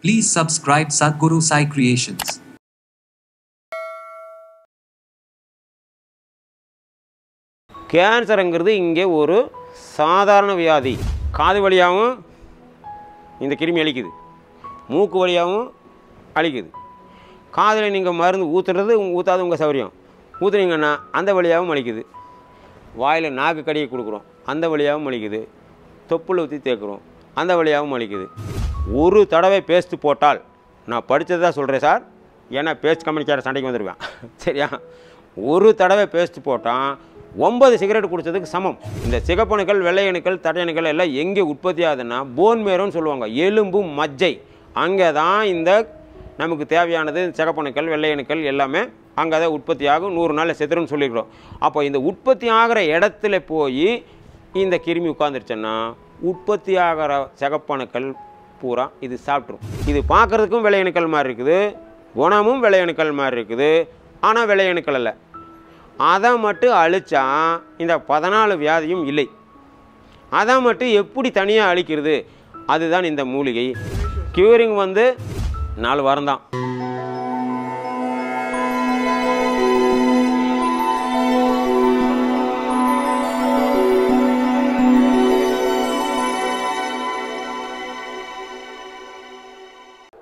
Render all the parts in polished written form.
Please subscribe Sadhguru Sai Creations. கேன்சர்ங்கிறது இங்கே ஒரு சாதாரண வியாதி. காது வழியாகவும் இந்த கிருமி அழிக்குது, மூக்கு வழியாகவும் அழிக்குது. காதில் நீங்கள் மருந்து ஊற்றுறது ஊற்றாது உங்கள் சௌரியம், ஊற்றுனீங்கன்னா அந்த வழியாகவும் அழிக்குது. வாயில் நாக்கு கடியை கொடுக்குறோம், அந்த வழியாகவும் அழிக்குது. தொப்புள் ஊற்றி தேய்க்குறோம், அந்த வழியாகவும் அழிக்குது. ஒரு தடவை பேஸ்ட்டு போட்டால், நான் படித்தது தான் சொல்கிறேன் சார், ஏன்னா பேஸ்ட் கம்பெனிக்கார சண்டைக்கு வந்துடுவேன் சரியா. ஒரு தடவை பேஸ்ட்டு போட்டால் 9 சிகரெட் குடித்ததுக்கு சமம். இந்த சிகப்பணுக்கள், வெள்ளையணுக்கள், தட்டையணுக்கள் எல்லாம் எங்கே உற்பத்தி ஆகுதுன்னா போன் மேரோன்னு சொல்லுவாங்க, எலும்பு மஜ்ஜை. அங்கே தான் இந்த நமக்கு தேவையானது சிகப்பணுக்கள், வெள்ளையணுக்கள் எல்லாமே அங்கே தான் உற்பத்தி ஆகும். 100 நாளில் செத்துருன்னு சொல்லிக்கிறோம். அப்போ இந்த உற்பத்தி ஆகிற இடத்துல போய் இந்த கிருமி உட்காந்துருச்சுன்னா உற்பத்தி ஆகிற சிகப்பணுக்கள் பூரா இது சாப்பிட்ரும். இது பார்க்குறதுக்கும் வெள்ளையணுக்கள் மாதிரி இருக்குது, குணமும் வெள்ளையணுக்கள் மாதிரி இருக்குது, ஆனால் வெள்ளையணுக்கள் அல்ல. அதை மட்டும் அழிச்சா இந்த 14 வியாதியும் இல்லை. அதை மட்டும் எப்படி தனியாக அழிக்கிறது, அதுதான் இந்த மூலிகை. க்யூரிங் 4 வாரம் தான்.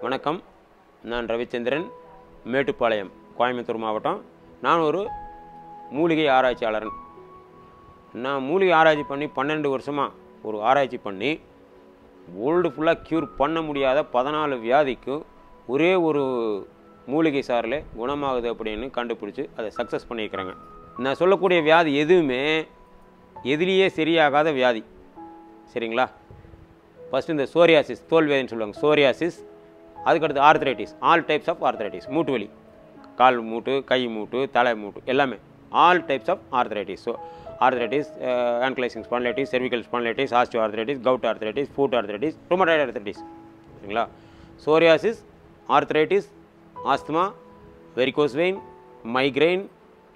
வணக்கம், நான் ரவிச்சந்திரன், மேட்டுப்பாளையம், கோயம்புத்தூர் மாவட்டம். நான் ஒரு மூலிகை ஆராய்ச்சியாளரன். நான் மூலிகை ஆராய்ச்சி பண்ணி 12 வருஷமாக ஒரு ஆராய்ச்சி பண்ணி வேர்ல்டு ஃபுல்லாக க்யூர் பண்ண முடியாத 14 வியாதிக்கு ஒரே ஒரு மூலிகை சாரில் குணமாகுது அப்படின்னு கண்டுபிடிச்சி அதை சக்ஸஸ் பண்ணியிருக்கிறாங்க. நான் சொல்லக்கூடிய வியாதி எதுவுமே எதிலேயே சரியாகாத வியாதி, சரிங்களா. ஃபஸ்ட்டு இந்த சோரியாசிஸ், தோல்வியாதின்னு சொல்லுவாங்க, சோரியாசிஸ். அதுக்கடுத்து arthritis, all types of arthritis, மூட்டு வலி, கால் மூட்டு, கை மூட்டு, தலை மூட்டு, எல்லாமே all types of arthritis. So arthritis, ankylosing spondylitis, cervical spondylitis, osteoarthritis, gout arthritis, foot arthritis, rheumatoid arthritis, சரிங்களா. Psoriasis, arthritis, asthma, varicose vein, migraine,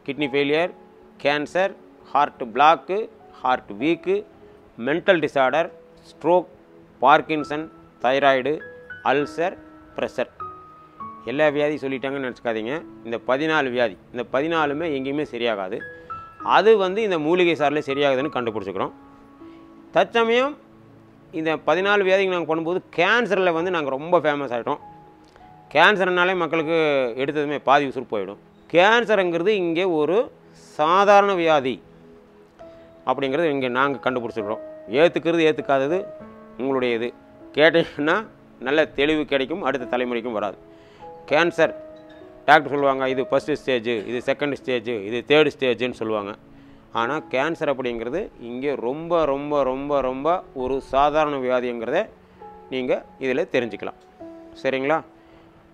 kidney failure, cancer, heart block, heart weak, mental disorder, stroke, Parkinson, thyroid, ulcer, pressure, எல்லா வியாதி சொல்லிட்டாங்கன்னு நினச்சிக்காதீங்க. இந்த 14 வியாதி, இந்த 14மே எங்கேயுமே சரியாகாது. அது இந்த மூலிகை சாரில் சரியாகுதுன்னு கண்டுபிடிச்சிக்கிறோம். தற்சமயம் இந்த 14 வியாதிக்கு நாங்கள் பண்ணும்போது கேன்சரில் நாங்கள் ரொம்ப ஃபேமஸ் ஆகிட்டோம். கேன்சர்னாலே மக்களுக்கு எடுத்ததுமே பாதி உசுறு போயிடும். கேன்சருங்கிறது இங்கே ஒரு சாதாரண வியாதி அப்படிங்கிறது இங்கே நாங்கள் கண்டுபிடிச்சிக்கிறோம். ஏற்றுக்கிறது ஏற்றுக்காதது உங்களுடைய இது. கேட்டீங்கன்னா நல்ல தெளிவு கிடைக்கும், அடுத்த தலைமுறைக்கும் வராது. கேன்சர் டாக்டர் சொல்லுவாங்க, இது ஃபஸ்ட்டு ஸ்டேஜு, இது செகண்ட் ஸ்டேஜு, இது தேர்டு ஸ்டேஜுன்னு சொல்லுவாங்க. ஆனால் கேன்சர் அப்படிங்கிறது இங்கே ரொம்ப ரொம்ப ரொம்ப ரொம்ப ஒரு சாதாரண வியாதிங்கிறத நீங்கள் இதில் தெரிஞ்சுக்கலாம், சரிங்களா.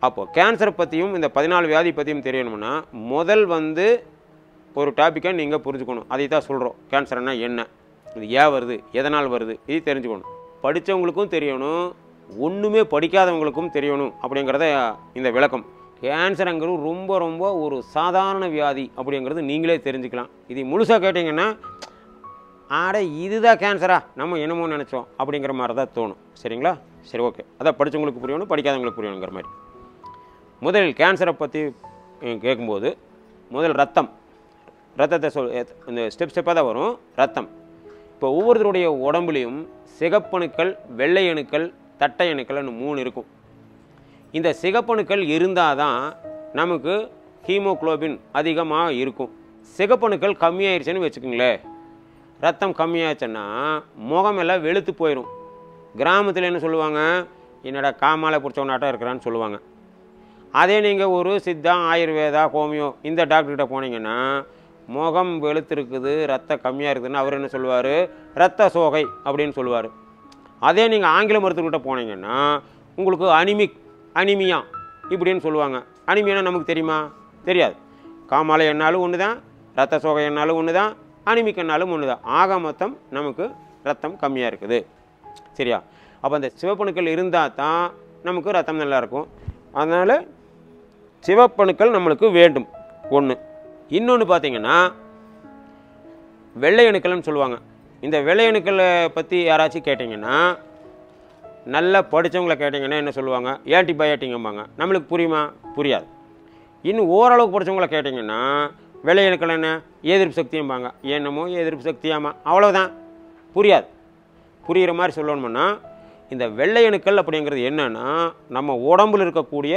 அப்போது கேன்சரை பற்றியும் இந்த 14 வியாதி பற்றியும் தெரியணும்னா முதல் ஒரு டாப்பிக்கை நீங்கள் புரிஞ்சுக்கணும். அதை தான் சொல்கிறோம், கேன்சர்னா என்ன, இது ஏன் வருது, எதனால் வருது, இது தெரிஞ்சுக்கணும். படித்தவங்களுக்கும் தெரியணும், ஒன்றுமே படிக்காதவங்களுக்கும் தெரியணும் அப்படிங்கிறத இந்த விளக்கம். கேன்சருங்கிறது ரொம்ப ரொம்ப ஒரு சாதாரண வியாதி அப்படிங்கிறது நீங்களே தெரிஞ்சுக்கலாம். இது முழுசாக கேட்டிங்கன்னா ஆட இதுதான் கேன்சரா, நம்ம என்னமோ நினச்சோம் அப்படிங்கிற மாதிரி தான் தோணும், சரிங்களா. சரி, ஓகே. அதான் படித்தவங்களுக்கு புரியணும், படிக்காதவங்களுக்கு புரியணுங்கிற மாதிரி. முதலில் கேன்சரை பற்றி கேட்கும்போது முதல் ரத்தத்தை இந்த ஸ்டெப்பாக தான் வரும். ரத்தம் இப்போ ஒவ்வொருத்தருடைய உடம்புலையும் சிகப்பணுக்கள், வெள்ளையணுக்கள், தட்டையணுக்கள்னு 3 இருக்கும். இந்த சிகப்பணுக்கள் இருந்தால் தான் நமக்கு ஹீமோக்ளோபின் அதிகமாக இருக்கும். சிகப்பணுக்கள் கம்மியாயிருச்சுன்னு வச்சுக்கோங்களேன், ரத்தம் கம்மியாச்சுன்னா முகமெல்லாம் வெளுத்து போயிடும். கிராமத்தில் என்ன சொல்லுவாங்க, என்னடா காமாலை பிடிச்சவனாட்டம் இருக்கிறான்னு சொல்லுவாங்க. அதே நீங்கள் ஒரு சித்தா, ஆயுர்வேதா, ஹோமியோ இந்த டாக்டர்கிட்ட போனீங்கன்னா முகம் வெளுத்துருக்குது, ரத்தம் கம்மியாக இருக்குதுன்னு அவர் என்ன சொல்லுவார், ரத்த சோகை அப்படின்னு சொல்லுவார். அதே நீங்கள் ஆங்கில மருத்துவர்கிட்ட போனீங்கன்னா உங்களுக்கு அனிமியா இப்படின்னு சொல்லுவாங்க. அனிமியானா நமக்கு தெரியுமா? தெரியாது. காமாலை என்னாலும் ஒன்று தான், ரத்த சோகை என்னாலும் ஒன்று தான், அனிமிக் என்னாலும் ஒன்று தான். ஆக மொத்தம் நமக்கு ரத்தம் கம்மியாக இருக்குது, சரியா. அப்போ அந்த சிவப்பணுக்கள் இருந்தால் தான் நமக்கு ரத்தம் நல்லாயிருக்கும். அதனால் சிவப்பணுக்கள் நம்மளுக்கு வேண்டும் ஒன்று. இன்னொன்று பார்த்திங்கன்னா வெள்ளையணுக்கள்னு சொல்லுவாங்க. இந்த வெள்ளையணுக்களை பற்றி யாராச்சும் கேட்டிங்கன்னா நல்லா படித்தவங்களை கேட்டிங்கன்னா என்ன சொல்லுவாங்க, ஆன்டிபயோட்டிங்கம்பாங்க. நம்மளுக்கு புரியுமா? புரியாது. இன்னும் ஓரளவுக்கு படித்தவங்களை கேட்டிங்கன்னா வெள்ளை அணுக்கள் என்ன, எதிர்ப்பு சக்தியும்பாங்க. என்னமோ எதிர்ப்பு சக்தியாமா, அவ்வளோதான். புரியாது. புரிகிற மாதிரி சொல்லணும்னா இந்த வெள்ளை அணுக்கள் அப்படிங்கிறது என்னென்னா நம்ம உடம்பில் இருக்கக்கூடிய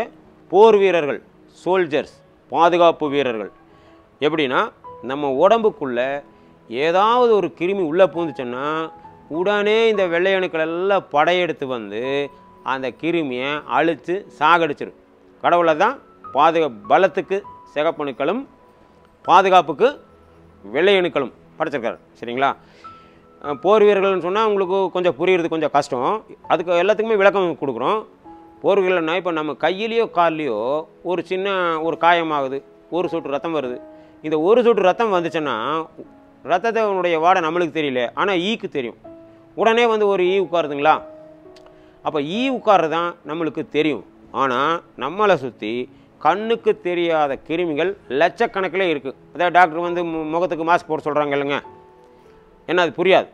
போர் வீரர்கள், சோல்ஜர்ஸ், பாதுகாப்பு வீரர்கள். எப்படின்னா நம்ம உடம்புக்குள்ளே ஏதாவது ஒரு கிருமி உள்ளே பூந்துச்சுன்னா உடனே இந்த வெள்ளை அணுக்கள் எல்லாம் படையெடுத்து வந்து அந்த கிருமியை அழித்து சாகடிச்சிடும். கடவுளை தான் பலத்துக்கு சிகப்பணுக்களும் பாதுகாப்புக்கு வெள்ளை அணுக்களும் படைச்சிருக்காரு. சரிங்களா? போர் வீரர்கள்னு சொன்னால் உங்களுக்கு கொஞ்சம் புரியுறது கொஞ்சம் கஷ்டம். அதுக்கு எல்லாத்துக்குமே விளக்கம் கொடுக்குறோம். போர் வீரர்கள்னா இப்போ நம்ம கையிலையோ கால்லையோ ஒரு சின்ன ஒரு காயமாகுது, ஒரு சொட்டு ரத்தம் வருது. இந்த ஒரு சொட்டு ரத்தம் வந்துச்சுன்னா ரத்தத்தினுடைய வாடை நம்மளுக்கு தெரியல, ஆனால் ஈக்கு தெரியும். உடனே வந்து ஒரு ஈ உட்காருதுங்களா? அப்போ ஈ உட்கார்றது தான் நம்மளுக்கு தெரியும். ஆனால் நம்மளை சுற்றி கண்ணுக்கு தெரியாத கிருமிகள் லட்சக்கணக்கில் இருக்குது. அதாவது டாக்டர் வந்து முகத்துக்கு மாஸ்க் போட சொல்கிறாங்க இல்லைங்க, என்ன அது புரியாது.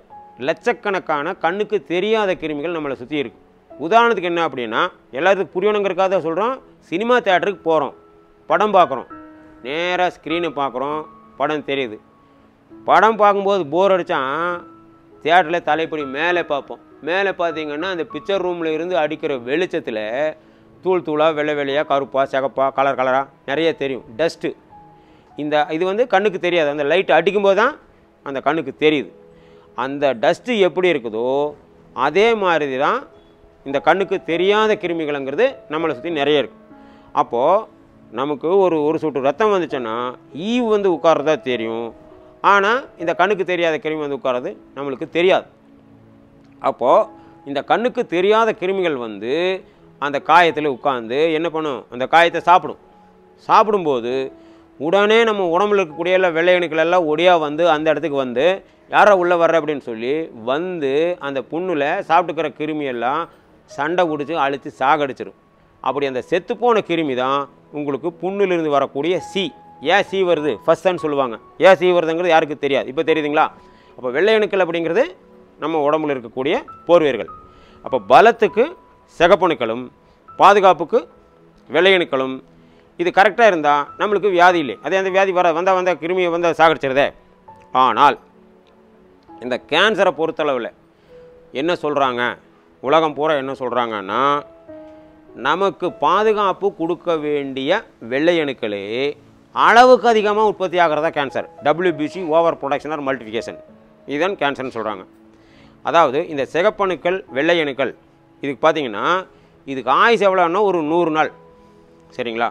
லட்சக்கணக்கான கண்ணுக்கு தெரியாத கிருமிகள் நம்மளை சுற்றி இருக்குது. உதாரணத்துக்கு என்ன அப்படின்னா, எல்லாத்துக்கும் புரியணுங்கிறக்காக சொல்கிறோம். சினிமா தியேட்டருக்கு போகிறோம், படம் பார்க்குறோம், நேராக ஸ்க்ரீனை பார்க்குறோம், படம் தெரியுது. படம் பார்க்கும்போது போர் அடித்தா தியேட்டரில் தலைப்படி மேலே பார்ப்போம். மேலே பார்த்தீங்கன்னா அந்த பிக்சர் ரூமில் இருந்து அடிக்கிற வெளிச்சத்தில் தூள் தூளாக வெள்ளை வெள்ளையாக கருப்பாக சிகப்பாக கலர் கலராக நிறைய தெரியும், டஸ்ட்டு. இது வந்து கண்ணுக்கு தெரியாது. அந்த லைட் அடிக்கும்போது தான் அந்த கண்ணுக்கு தெரியுது. அந்த டஸ்ட்டு எப்படி இருக்குதோ அதே மாதிரி தான் இந்த கண்ணுக்கு தெரியாத கிருமிகள்ங்கிறது நம்மளை சுற்றி நிறைய இருக்குது. அப்போது நமக்கு ஒரு சொட்டு ரத்தம் வந்துச்சுன்னா ஈவு வந்து உட்கார்றதா தெரியும். ஆனால் இந்த கண்ணுக்கு தெரியாத கிருமி வந்து உட்கார்றது நம்மளுக்கு தெரியாது. அப்போது இந்த கண்ணுக்கு தெரியாத கிருமிகள் வந்து அந்த காயத்தில் உட்காந்து என்ன பண்ணும், அந்த காயத்தை சாப்பிடும். சாப்பிடும்போது உடனே நம்ம உடம்புல இருக்கக்கூடிய எல்லாம் வெள்ளை அணுக்கள் எல்லாம் ஒடியாக வந்து அந்த இடத்துக்கு வந்து யாரோ உள்ளே வர்ற அப்படின்னு சொல்லி வந்து அந்த புண்ணில் சாப்பிட்டுக்கிற கிருமியெல்லாம் சண்டை பிடிச்சி அழித்து சாகடிச்சிடும். அப்படி அந்த செத்துப்போன கிருமி தான் உங்களுக்கு புண்ணிலிருந்து வரக்கூடிய சி. ஏன் சி வருது ஃபஸ்ட்டுன்னு சொல்லுவாங்க. ஏன் சி வருதுங்கிறது யாருக்கு தெரியாது. இப்போ தெரியுதுங்களா? அப்போ வெள்ளை அணுக்கள் அப்படிங்கிறது நம்ம உடம்புல இருக்கக்கூடிய போர்வீர்கள். அப்போ பலத்துக்கு சிகப்பணுக்களும் பாதுகாப்புக்கு வெள்ளை அணுக்களும் இது கரெக்டாக இருந்தால் நம்மளுக்கு வியாதி இல்லை. அதே அந்த வியாதி வந்த கிருமியை வந்து சாகடிச்சிருதே. ஆனால் இந்த கேன்சரை பொறுத்தளவில் என்ன சொல்கிறாங்க, உலகம் பூரா என்ன சொல்கிறாங்கன்னா, நமக்கு பாதுகாப்பு கொடுக்க வேண்டிய வெள்ளை அணுக்களே அளவுக்கு அதிகமாக உற்பத்தி ஆகிறதா cancer. WBC, over production or multiplication, இதுதான் கேன்சர்னு சொல்கிறாங்க. அதாவது இந்த சிகப்பணுக்கள் வெள்ளை அணுக்கள் இதுக்கு பார்த்தீங்கன்னா இதுக்கு ஆயுசு எவ்வளோன்னா ஒரு 100 நாள். சரிங்களா?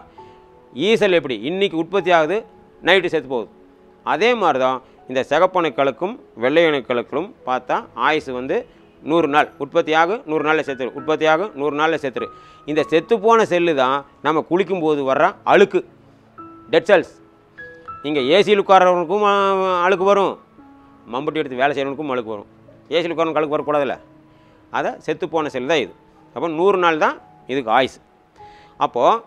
ஈசல் எப்படி இன்றைக்கி உற்பத்தி ஆகுது, நைட்டு செத்து போகுது. அதே மாதிரி தான் இந்த சிகப்பணுக்களுக்கும் வெள்ளை அணுக்களுக்கும் பார்த்தா ஆயுசு வந்து 100 நாள். உற்பத்தியாக 100 நாளில் செத்துரு, உற்பத்தியாக 100 நாளில் செத்துரு. இந்த செத்துப்போன செல்லு தான் நம்ம குளிக்கும்போது வர்ற அழுக்கு, டெட் செல்ஸ். இங்கே ஏசியில் உட்காரவனுக்கும் அழுக்கு வரும், மம்பட்டி எடுத்து வேலை செய்கிறவனுக்கும் அழுக்கு வரும். ஏசியில் உட்காரவனுக்கு அழுக்கு வரக்கூடாதுல்ல, அதை செத்துப்போன செல் தான் இது. அப்போ 100 நாள் தான் இதுக்கு ஆயுசு. அப்போது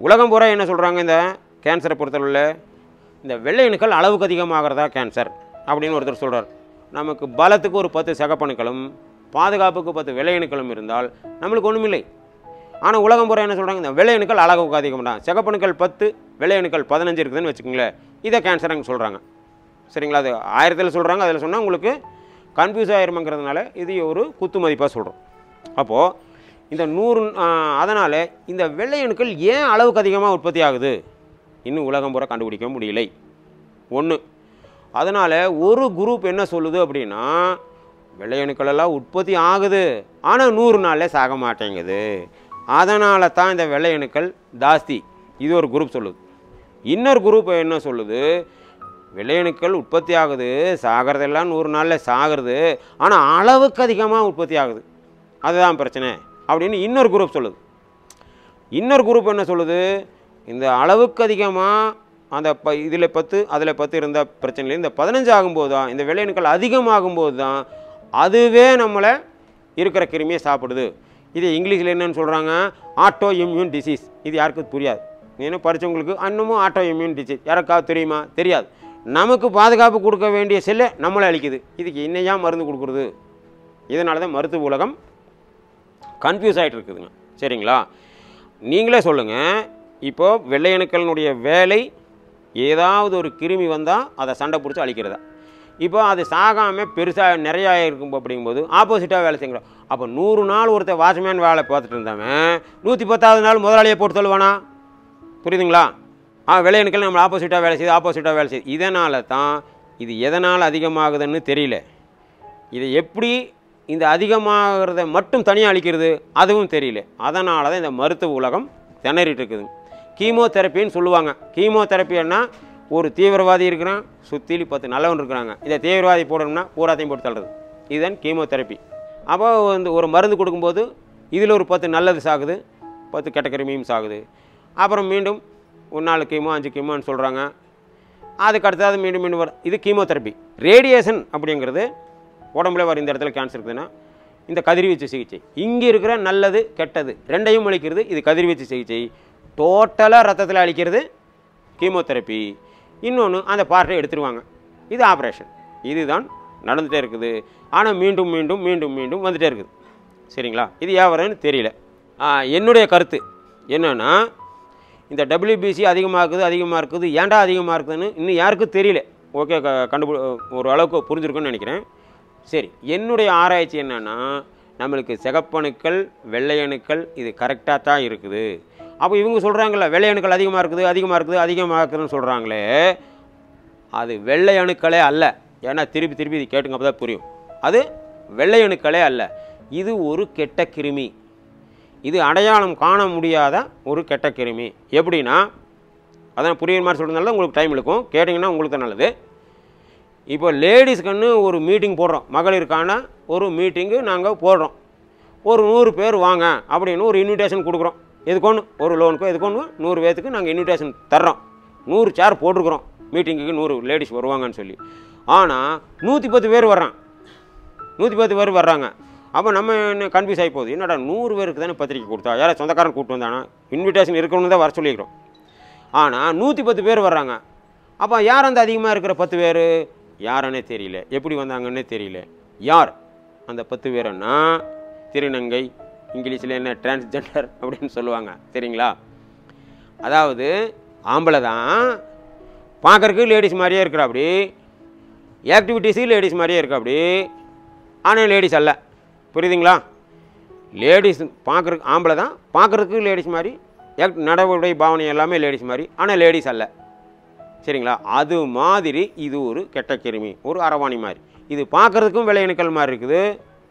உலகம் பூரா என்ன சொல்கிறாங்க, இந்த கேன்சரை பொறுத்தளவில் இந்த வெள்ளை அணுக்கள் அளவுக்கு அதிகமாகிறதா கேன்சர் அப்படின்னு ஒருத்தர் சொல்கிறார். நமக்கு பலத்துக்கு ஒரு 10 சிகப்பணுக்களும் பாதுகாப்புக்கு 10 வெள்ளை அணுக்களும் இருந்தால் நம்மளுக்கு ஒன்றும் இல்லை. ஆனால் உலகம் பூரா என்ன சொல்கிறாங்க, இந்த வெள்ளை அணுக்கள் அளவுக்கு அதிகம் தான், சிகப்பணுக்கள் 10 வெள்ளை அணுக்கள் 15 இருக்குதுன்னு வச்சுக்கோங்களேன், இதை கேன்சருங்க சொல்கிறாங்க. சரிங்களா? அது 1000 சொல்கிறாங்க, அதில் சொன்னால் உங்களுக்கு கன்ஃபியூஸ் ஆகிருமங்கிறதுனால இது ஒரு குத்து மதிப்பாக சொல்கிறோம். அப்போது இந்த 100 அதனால் இந்த வெள்ளை அணுக்கள் ஏன் அளவுக்கு அதிகமாக உற்பத்தி ஆகுது இன்னும் உலகம் பூரா கண்டுபிடிக்க முடியலை. ஒன்று, அதனால் ஒரு குரூப் என்ன சொல்லுது அப்படின்னா, வெள்ளை அணுக்கள் எல்லாம் உற்பத்தி ஆகுது ஆனால் 100 நாளில் சாக மாட்டேங்குது, அதனால தான் இந்த வெள்ளை அணுக்கள் ஜாஸ்தி, இது ஒரு குரூப் சொல்லுது. இன்னொரு குரூப் என்ன சொல்லுது, வெள்ளை அணுக்கள் உற்பத்தி ஆகுது, சாகிறதெல்லாம் 100 நாளில் சாகிறது, ஆனால் அளவுக்கு அதிகமாக உற்பத்தி ஆகுது, அதுதான் பிரச்சனை அப்படின்னு இன்னொரு குரூப் சொல்லுது. இன்னொரு குரூப் என்ன சொல்லுது, இந்த அளவுக்கு அதிகமாக அந்த இதில் 10 அதில் 10 இருந்த பிரச்சனையில் இந்த 15 ஆகும்போது தான், இந்த வெள்ளை அணுக்கள் அதிகமாகும்போது தான் அதுவே நம்மளை இருக்கிற கிருமியை சாப்பிடுது. இது இங்கிலீஷில் என்னென்னு சொல்கிறாங்க, ஆட்டோ இம்யூன் டிசீஸ். இது யாருக்கும் புரியாது. ஏன்னா படித்தவங்களுக்கு இன்னமும் ஆட்டோ இம்யூன் டிசீஸ் யாருக்காவது தெரியுமா? தெரியாது. நமக்கு பாதுகாப்பு கொடுக்க வேண்டிய செல்லை நம்மளை அழிக்குது. இதுக்கு இன்னையா மருந்து கொடுக்குறது? இதனால தான் மருத்துவ உலகம் கன்ஃபியூஸ் ஆகிட்டு இருக்குதுங்க. சரிங்களா? நீங்களே சொல்லுங்கள். இப்போது வெள்ளை அணுக்களினுடைய வேலை ஏதாவது ஒரு கிருமி வந்தால் அதை சண்டை பிடிச்சி அழிக்கிறதா. இப்போ அது சாகாமல் பெருசாக நிறையா இருக்கும் அப்படிங்கும்போது ஆப்போசிட்டாக வேலை செய்கிறோம். அப்போ 100 நாள் ஒருத்தர் வாட்ச்மேன் வேலை பார்த்துட்டு இருந்தவன் 110வது நாள் முதலாளியை போட்டு தள்ளுவானா? புரியுதுங்களா? வெள்ளை அணுக்கள் நம்ம ஆப்போசிட்டாக வேலை செய்யுது. இதனால தான் இது எதனால் அதிகமாகுதுன்னு தெரியல. இதை எப்படி இந்த அதிகமாகிறத மட்டும் தனியாக அழிக்கிறது அதுவும் தெரியல. அதனால தான் இந்த மருத்துவ உலகம் திணறிட்டு இருக்குது. கீமோதெரப்பின்னு சொல்லுவாங்க. கீமோதெரப்பின்னா ஒரு தீவிரவாதி இருக்கிறான், சுற்றிலி 10 நல்லவன் இருக்கிறாங்க. இதை தீவிரவாதி போடணும்னா பூராத்தையும் போட்டு தள்ளுறது. இதுதான் கீமோதெரப்பி. அப்போ ஒரு மருந்து கொடுக்கும்போது இதில் ஒரு 10 நல்லது சாகுது, 10 கெட்ட கிருமியும் சாகுது. அப்புறம் மீண்டும் 4 கீமோ 5 கீமோன்னு சொல்கிறாங்க. அதுக்கு அடுத்தது மீண்டும் வரும். இது கீமோதெரப்பி. ரேடியேஷன் அப்படிங்கிறது உடம்புல வர இந்த இடத்துல கேன்சர் இருக்குதுன்னா இந்த கதிர்வீச்சு சிகிச்சை. இங்கே இருக்கிற நல்லது கெட்டது ரெண்டையும் அழிக்கிறது இது கதிர்வீச்சு சிகிச்சை. டோட்டலாக ரத்தத்தில் அழிக்கிறது கீமோதெரப்பி. இன்னொன்று அந்த பார்ட்டை எடுத்துருவாங்க. இது ஆப்ரேஷன். இதுதான் நடந்துகிட்டே இருக்குது. ஆனால் மீண்டும் மீண்டும் மீண்டும் மீண்டும் வந்துகிட்டே இருக்குது. சரிங்களா? இது ஏன் தெரியல. என்னுடைய கருத்து என்னென்னா, இந்த WBC அதிகமாக இருக்குது. ஏன்டா அதிகமாக இருக்குதுன்னு இன்னும் யாருக்கும் தெரியல. ஓகே, ஒரு அளவுக்கு புரிஞ்சிருக்குன்னு நினைக்கிறேன். சரி, என்னுடைய ஆராய்ச்சி என்னென்னா, நம்மளுக்கு சிகப்பணுக்கள் வெள்ளை அணுக்கள் இது கரெக்டாக தான் இருக்குது. அப்போ இவங்க சொல்கிறாங்களே வெள்ளை அணுக்கள் அதிகமாக இருக்குதுன்னு சொல்கிறாங்களே, அது வெள்ளை அணுக்களே அல்ல. ஏன்னா திருப்பி இது கேட்டுங்க, அப்போ தான் புரியும். அது வெள்ளை அணுக்களே அல்ல. இது ஒரு கெட்ட கிருமி. இது அடையாளம் காண முடியாத ஒரு கெட்ட கிருமி. எப்படின்னா, அதான் புரியுற மாதிரி சொல்கிறதுனால உங்களுக்கு டைம் இருக்கும், கேட்டிங்கன்னா உங்களுக்கு தான் நல்லது. இப்போ லேடிஸ்க்குன்னு ஒரு மீட்டிங் போடுறோம், மகளிருக்கான ஒரு மீட்டிங்கு நாங்கள் போடுறோம். ஒரு 100 பேர் வாங்க அப்படின்னு ஒரு இன்விடேஷன் கொடுக்குறோம். எதுக்கொன்று ஒரு லோனுக்கோ எதுக்கொன்று 100 பேர்த்துக்கு நாங்கள் இன்விடேஷன் தர்றோம். 100 சேர் போட்டிருக்கிறோம் மீட்டிங்குக்கு 100 லேடிஸ் வருவாங்கன்னு சொல்லி. ஆனால் 110 பேர் வர்றான், 110 பேர் வர்றாங்க. அப்போ நம்ம என்ன கன்ஃபியூஸ் ஆகி போகுது. என்னடா 100 பேருக்கு தானே பத்திரிக்கை கொடுத்தா, யாராவது சொந்தக்காரன் கூப்பிட்டு வந்தானா, இன்விடேஷன் இருக்கணும்னு தான் வர சொல்லிக்கிறோம். ஆனால் 110 பேர் வர்றாங்க. அப்போ யார் அந்த அதிகமாக இருக்கிற 10 பேர் யாருன்னே தெரியல, எப்படி வந்தாங்கன்னே தெரியல. யார் அந்த 10 பேருன்னா திருநங்கை, இங்கிலீஷில் என்ன டிரான்ஸ்ஜெண்டர் அப்படின்னு சொல்லுவாங்க. சரிங்களா? அதாவது ஆம்பளை தான், பார்க்குறதுக்கு லேடிஸ் மாதிரியே இருக்கிறா, அப்படி ஆக்டிவிட்டீஸுக்கு லேடிஸ் மாதிரியே இருக்கா அப்படி, ஆனால் லேடிஸ் அல்ல. புரியுதுங்களா? லேடிஸ் பார்க்குறதுக்கு ஆம்பளை தான், பார்க்குறதுக்கு லேடிஸ் மாதிரி, நடவடிக்கை பாவனை எல்லாமே லேடிஸ் மாதிரி, ஆனால் லேடிஸ் அல்ல. சரிங்களா? அது மாதிரி இது ஒரு கெட்ட கிருமி, ஒரு அரவாணி மாதிரி. இது பார்க்குறதுக்கும் வெள்ளையணுக்கள் மாதிரி இருக்குது,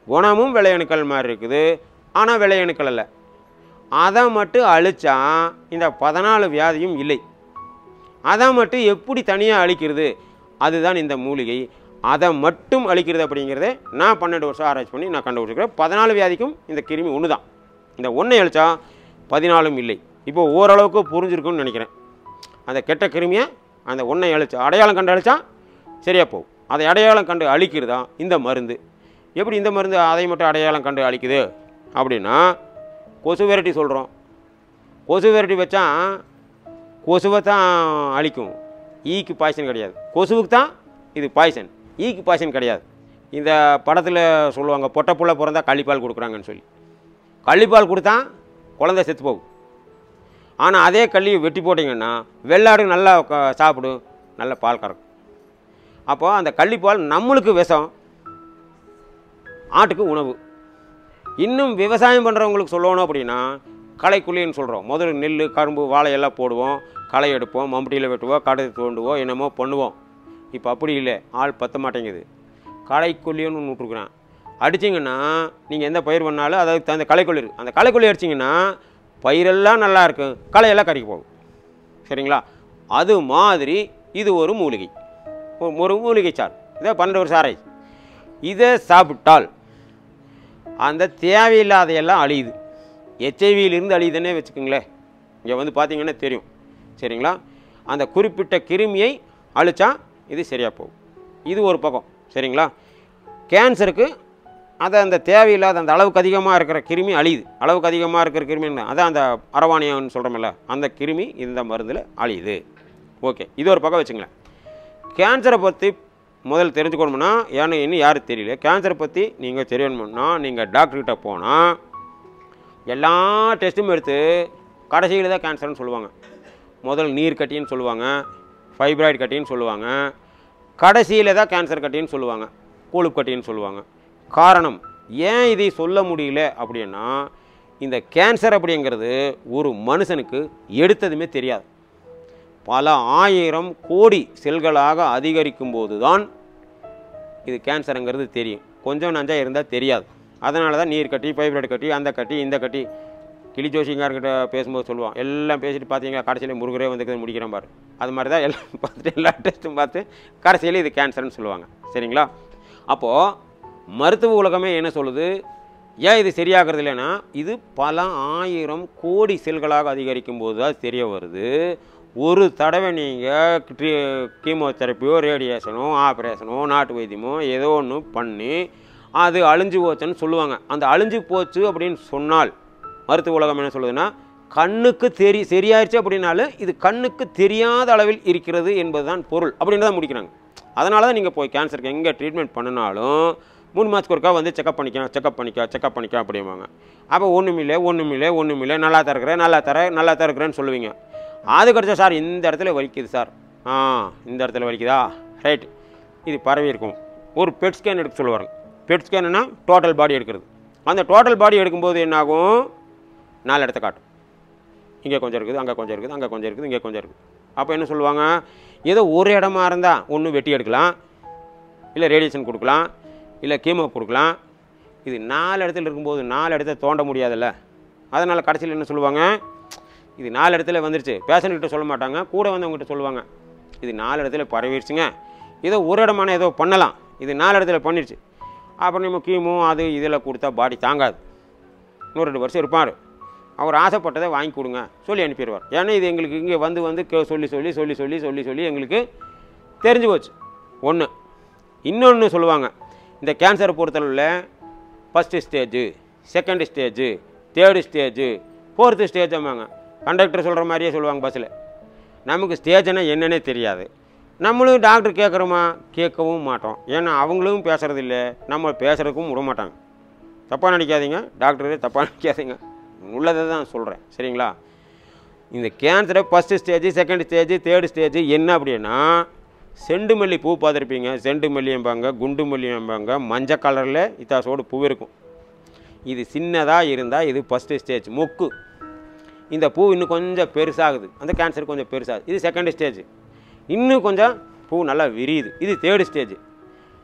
குணமும் வெள்ளையணுக்கள் மாதிரி இருக்குது, ஆனால் வெள்ளையணுக்கள் அல்ல. அதை மட்டும் அழிச்சா இந்த 14 வியாதியும் இல்லை. அதை மட்டும் எப்படி தனியாக அழிக்கிறது, அதுதான் இந்த மூலிகை. அதை மட்டும் அழிக்கிறது அப்படிங்கிறத நான் 12 வருஷம் ஆராய்ச்சி பண்ணி நான் கண்டுபிடிச்சிருக்கிறேன். 14 வியாதிக்கும் இந்த கிருமி ஒன்று தான். இந்த ஒன்றை அழிச்சா 14 இல்லை. இப்போது ஓரளவுக்கு புரிஞ்சிருக்குன்னு நினைக்கிறேன். அந்த கெட்ட கிருமியை அந்த ஒன்றை அழிச்சா, அடையாளம் கண்டு அழிச்சா சரியாக போகும். அதை அடையாளம் கண்டு அழிக்கிறது தான் இந்த மருந்து. எப்படி இந்த மருந்து அதை மட்டும் அடையாளம் கண்டு அழிக்குது அப்படின்னா, கொசு வெரைட்டி சொல்கிறோம். கொசு வெரைட்டி வச்சா கொசுவை தான் அழிக்கும், ஈக்கு பாய்சன் கிடையாது. கொசுவுக்கு தான் இது பாய்சன், ஈக்கு பாய்சன் கிடையாது. இந்த படத்தில் சொல்லுவாங்க, பொட்டப்புள்ள பிறந்தா கள்ளிப்பால் கொடுக்குறாங்கன்னு சொல்லி. கள்ளிப்பால் கொடுத்தா குழந்தை செத்து போகும். ஆனால் அதே கள்ளியை வெட்டி போட்டிங்கன்னா வெள்ளாடு நல்லா சாப்பிடும், நல்ல பால் கறக்கும். அப்போ அந்த கள்ளிப்பால் நம்மளுக்கு விஷம், ஆட்டுக்கு உணவு. இன்னும் விவசாயம் பண்ணுறவங்களுக்கு சொல்லணும் அப்படின்னா களைக்குள்ளின்னு சொல்கிறோம். முதல்ல நெல், கரும்பு, வாழையெல்லாம் போடுவோம், களை எடுப்போம், மம்பட்டியில் வெட்டுவோம், கடை தோண்டுவோம், என்னமோ பண்ணுவோம். இப்போ அப்படி இல்லை, ஆள் பற்ற மாட்டேங்குது. களைக்கொல்லின்னு ஒன்று விட்ருக்குறான். அடிச்சிங்கன்னா நீங்கள் எந்த பயிர் பண்ணாலும் அதுக்கு தகுந்த களைக்கொல்லி இருக்குது. அந்த களைக்கொல்லி அடிச்சிங்கன்னா பயிரெல்லாம் நல்லா இருக்கும், களையெல்லாம் கறிக்கு போகும். சரிங்களா? அது மாதிரி இது ஒரு மூலிகை, ஒரு மூலிகை சார். இதை 12 வருஷம் ஆராய்ச்சி. இதை சாப்பிட்டால் அந்த தேவையில்லாதையெல்லாம் அழியுது. HIV அழியுதுன்னே வச்சுக்கோங்களேன். இங்கே வந்து பார்த்தீங்கன்னா தெரியும். சரிங்களா? அந்த குறிப்பிட்ட கிருமியை அழிச்சா இது சரியாக போகும். இது ஒரு பக்கம். சரிங்களா? கேன்சருக்கு அதை அந்த தேவையில்லாத அந்த அளவுக்கு அதிகமாக இருக்கிற கிருமி அழியுது. அளவுக்கு அதிகமாக இருக்கிற கிருமி அதான் அந்த அரவாணியம்னு சொல்கிறோம்ல, அந்த கிருமி இந்த மருந்தில் அழியுது. ஓகே, இது ஒரு பக்கம் வச்சுங்களேன். கேன்சரை பற்றி முதல் தெரிஞ்சுக்கணும்னா, ஏன்னா இன்னும் யாரும் தெரியல. கேன்சரை பற்றி நீங்கள் தெரியணும்னா நீங்கள் டாக்டர்கிட்ட போனால் எல்லா டெஸ்ட்டும் எடுத்து கடைசியில் தான் கேன்சர்னு சொல்லுவாங்க. முதல் நீர் கட்டின்னு சொல்லுவாங்க, ஃபைப்ராய்டு கட்டின்னு சொல்லுவாங்க, கடைசியில் தான் கேன்சர் கட்டின்னு சொல்லுவாங்க, கொழுப்பு கட்டின்னு சொல்லுவாங்க. காரணம் ஏன் இதை சொல்ல முடியல அப்படின்னா, இந்த கேன்சர் அப்படிங்கிறது ஒரு மனுஷனுக்கு எடுத்ததுமே தெரியாது. பல ஆயிரம் கோடி செல்களாக அதிகரிக்கும் போது தான் இது கேன்சருங்கிறது தெரியும். கொஞ்சம் நஞ்சா இருந்தால் தெரியாது. அதனால தான் நீர் கட்டி, ஃபைப்ராய்டு கட்டி, அந்த கட்டி, இந்த கட்டி. கிளி ஜோசிங்கார்கிட்ட பேசும்போது சொல்லுவான், எல்லாம் பேசிட்டு பார்த்தீங்களா கடைசியில் முருகரே வந்து முடிக்கிறேன் பாரு. அது மாதிரி தான் எல்லாம் பார்த்துட்டு எல்லா டெஸ்ட்டும் பார்த்து கடைசியில் இது கேன்சர்னு சொல்லுவாங்க. சரிங்களா? அப்போது மருத்துவ உலகமே என்ன சொல்லுது, ஏன் இது சரியாகிறது இல்லைன்னா, இது பல ஆயிரம் கோடி செல்களாக அதிகரிக்கும் போது தான் தெரிய வருது. ஒரு தடவை நீங்கள் கீமோதெரப்பியோ, ரேடியேஷனோ, ஆப்ரேஷனோ, நாட்டு வைத்தியமோ ஏதோ ஒன்று பண்ணி அது அழிஞ்சு போச்சுன்னு சொல்லுவாங்க. அந்த அழிஞ்சு போச்சு அப்படின்னு சொன்னால் மருத்துவ உலகம் என்ன சொல்லுதுன்னா, கண்ணுக்கு சரியாயிடுச்சு அப்படின்னாலும் இது கண்ணுக்கு தெரியாத அளவில் இருக்கிறது என்பது தான் பொருள் அப்படின்னு தான் முடிக்கிறாங்க. அதனால தான் நீங்கள் போய் கேன்சருக்கு எங்கே ட்ரீட்மெண்ட் பண்ணினாலும் 3 மாதத்துக்கு ஒருக்கா வந்து செக்கப் பண்ணிக்க அப்படிம்பாங்க. அப்போ ஒன்றுமில்லை நல்லா தான் இருக்கிறேன்னு சொல்லுவீங்க. அதுக்கு அடுத்த சார் இந்த இடத்துல வலிக்குது சார், இந்த இடத்துல வலிக்குதா, ரைட், இது பரவி இருக்கும். ஒரு பெட் ஸ்கேன் எடுக்க சொல்லுவாங்க. பெட் ஸ்கேன்னா டோட்டல் பாடி எடுக்கிறது. அந்த டோட்டல் பாடி எடுக்கும்போது என்னாகும், 4 இடத்த காட்டும். இங்கே கொஞ்சம் இருக்குது, அங்கே கொஞ்சம் இருக்குது, அங்கே கொஞ்சம் இருக்குது, இங்கே கொஞ்சம் இருக்குது. அப்போ என்ன சொல்லுவாங்க, ஏதோ ஒரு இடமா இருந்தால் ஒன்று வெட்டி எடுக்கலாம், இல்லை ரேடியேஷன் கொடுக்கலாம், இல்லை கீமோ கொடுக்கலாம். இது 4 இடத்துல இருக்கும்போது 4 இடத்த தோண்ட முடியாதுல்ல. அதனால் கடைசியில் என்ன சொல்லுவாங்க, இது 4 இடத்துல வந்துருச்சு. பேஷண்ட்கிட்ட சொல்ல மாட்டாங்க, கூட வந்தவங்ககிட்ட சொல்லுவாங்க, இது 4 இடத்துல பரவிடுச்சுங்க, ஏதோ ஒரு இடமான ஏதோ பண்ணலாம், இது 4 இடத்துல பண்ணிடுச்சு. அப்புறம் நம்ம கீமோ அது இதில் கொடுத்தா பாடி தாங்காது, இன்னும் 2 வருஷம் இருப்பார், அவர் ஆசைப்பட்டதை வாங்கி கொடுங்க சொல்லி அனுப்பிடுவார். ஏன்னா இது எங்களுக்கு இங்கே வந்து சொல்லி எங்களுக்கு தெரிஞ்சு போச்சு. ஒன்று. இன்னொன்று சொல்லுவாங்க, இந்த கேன்சரை பொறுத்தளவில் first stage, second stage, third stage, 4th stage அம்மாங்க. கண்டக்டர் சொல்கிற மாதிரியே சொல்லுவாங்க பஸ்ஸில். நமக்கு ஸ்டேஜ்னா என்னன்னே தெரியாது. நம்மளும் டாக்டர் கேட்குறோமா, கேட்கவும் மாட்டோம். ஏன்னா அவங்களும் பேசுகிறது இல்லை, நம்ம பேசுகிறதுக்கும் விட மாட்டாங்க. தப்பாக நினைக்காதீங்க டாக்டரு, தப்பாக நினைக்காதீங்க, உள்ளதை தான் சொல்கிறேன். சரிங்களா? இந்த கேன்சரை first stage, second stage, third stage என்ன அப்படின்னா, செண்டு மல்லி பூ பார்த்துருப்பீங்க. செண்டு மல்லியம்பாங்க, குண்டு மல்லியம்பாங்க, மஞ்சள் கலரில் இத்தாசோடு பூ இருக்கும். இது சின்னதாக இருந்தால் இது ஃபஸ்ட்டு ஸ்டேஜ், மொக்கு. இந்த பூ இன்னும் கொஞ்சம் பெருசாகுது, அந்த கேன்சர் கொஞ்சம் பெருசாகுது, இது செகண்ட் ஸ்டேஜ். இன்னும் கொஞ்சம் பூ நல்லா விரியுது, இது தேர்டு ஸ்டேஜ்.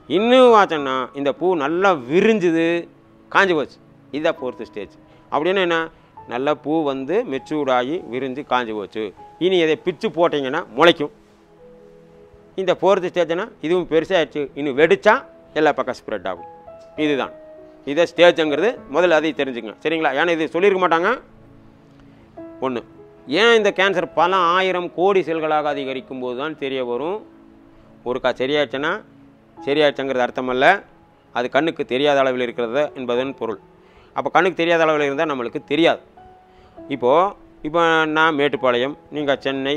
இன்னும் பார்த்தோன்னா இந்த பூ நல்லா விரிஞ்சுது, காஞ்சி போச்சு, இதுதான் 4th ஸ்டேஜ். அப்படின்னு என்ன, நல்லா பூ வந்து மெச்சூர்டாகி விரிஞ்சு காஞ்சி போச்சு. இனி இதை பிச்சு போட்டிங்கன்னா முளைக்கும். இந்த 4th ஸ்டேஜ்னா இதுவும் பெருசாகிடுச்சு, இன்னும் வெடிச்சா எல்லா பக்கம் ஸ்ப்ரெட் ஆகும். இதுதான் இதை ஸ்டேஜுங்கிறது. முதல்ல அதை தெரிஞ்சுங்க. சரிங்களா? ஏன்னா இது சொல்லியிருக்க மாட்டாங்க. ஒன்று, ஏன் இந்த கேன்சர் பல ஆயிரம் கோடி செல்களாக அதிகரிக்கும் போது தான் தெரிய வரும். ஒருக்கா சரியாயிடுச்சுன்னா சரியாயிடுச்சுங்கிறது அர்த்தமல்ல, அது கண்ணுக்கு தெரியாத அளவில் இருக்கிறது என்பதன் பொருள். அப்போ கண்ணுக்கு தெரியாத அளவில் இருந்தால் நம்மளுக்கு தெரியாது. இப்போ நான் மேட்டுப்பாளையம், நீங்கள் சென்னை,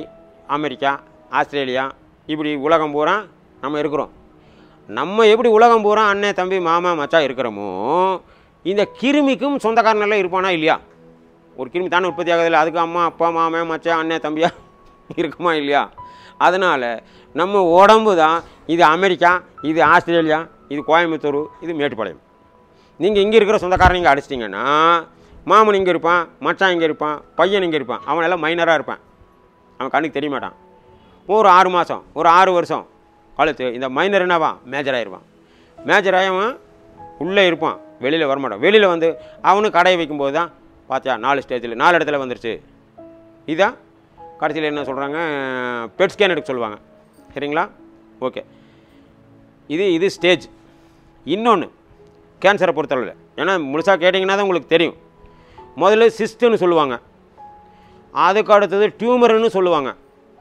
அமெரிக்கா, ஆஸ்திரேலியா, இப்படி உலகம் பூரா நம்ம இருக்கிறோம். நம்ம எப்படி உலகம் பூரா அண்ணன், தம்பி, மாமா, மச்சா இருக்கிறோமோ, இந்த கிருமிக்கும் சொந்தக்காரனெல்லாம் இருப்பானா இல்லையா? ஒரு கிருமி தானே உற்பத்தி ஆகுதில்லை, அதுக்கு அம்மா, அப்பா, மாமன், மச்சான், அண்ணன், தம்பியா இருக்குமா இல்லையா? அதனால் நம்ம உடம்பு தான் இது அமெரிக்கா, இது ஆஸ்திரேலியா, இது கோயம்புத்தூர், இது மேட்டுப்பாளையம். நீங்கள் இங்கே இருக்கிற சொந்தக்காரன் நீங்கள் அடிச்சிட்டிங்கன்னா, மாமன் இங்கே இருப்பான், மச்சான் இங்கே இருப்பான், பையன் இங்கே இருப்பான், அவன் எல்லாம் மைனராக இருப்பான், அவன் கண்ணுக்கு தெரிய மாட்டான். ஒரு 6 மாதம், ஒரு 6 வருஷம் கழுத்து இந்த மைனர் என்னவா மேஜர் ஆகிடுவான். மேஜர் ஆகவன் உள்ளே இருப்பான், வெளியில் வரமாட்டான். வெளியில் வந்து அவனுக்கு கடையை வைக்கும்போது தான் பார்த்தியா 4 ஸ்டேஜில் 4 இடத்துல வந்துருச்சு. இதான் கடைசியில் என்ன சொல்கிறாங்க, பெட் ஸ்கேன் எடுக்க சொல்லுவாங்க. சரிங்களா? ஓகே, இது ஸ்டேஜ். இன்னொன்று கேன்சரை பொறுத்தளவில், ஏன்னா முழுசாக கேட்டிங்கன்னா தான் உங்களுக்கு தெரியும். முதல்ல சிஸ்ட்டுன்னு சொல்லுவாங்க, அதுக்கு அடுத்தது டியூமர்னு சொல்லுவாங்க,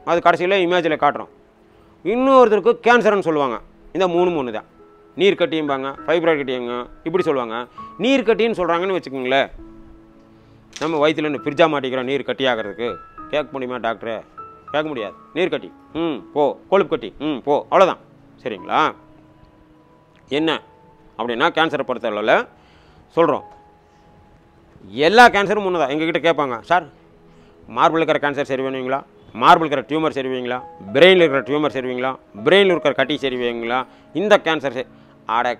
அது கடைசியில் இமேஜில் காட்டுறோம். இன்னொருத்தருக்கு கேன்சர்னு சொல்லுவாங்க. இந்த 3 தான். நீர் கட்டியும்பாங்க, ஃபைப்ராய்டு கட்டியுங்க, இப்படி சொல்லுவாங்க. நீர் கட்டின்னு சொல்கிறாங்கன்னு வச்சுக்கோங்களேன், நம்ம வயிற்றுல ஃப்ரிட்ஜாக மாட்டிக்கிறோம் நீர் கட்டி ஆகிறதுக்கு. கேட்க முடியுமா டாக்டரே? கேட்க முடியாது. நீர் கட்டி, போ. கொழுப்பு கட்டி, போ, அவ்வளோதான். சரிங்களா? என்ன அப்படின்னா கேன்சரை பொறுத்தளவில் சொல்கிறோம், எல்லா கேன்சரும் ஒன்று தான். எங்ககிட்ட கேட்பாங்க, சார் மார்பிள் இருக்கிற கேன்சர் சரி பண்ணுவீங்களா, மார்பிள் இருக்கிற டியூமர் சரி பண்ணுவீங்களா, பிரெயினில் இருக்கிற டியூமர் சரி பண்ணுவீங்களா, பிரெயினில் இருக்கிற கட்டி சரி பண்ணுவீங்களா, இந்த கேன்சர்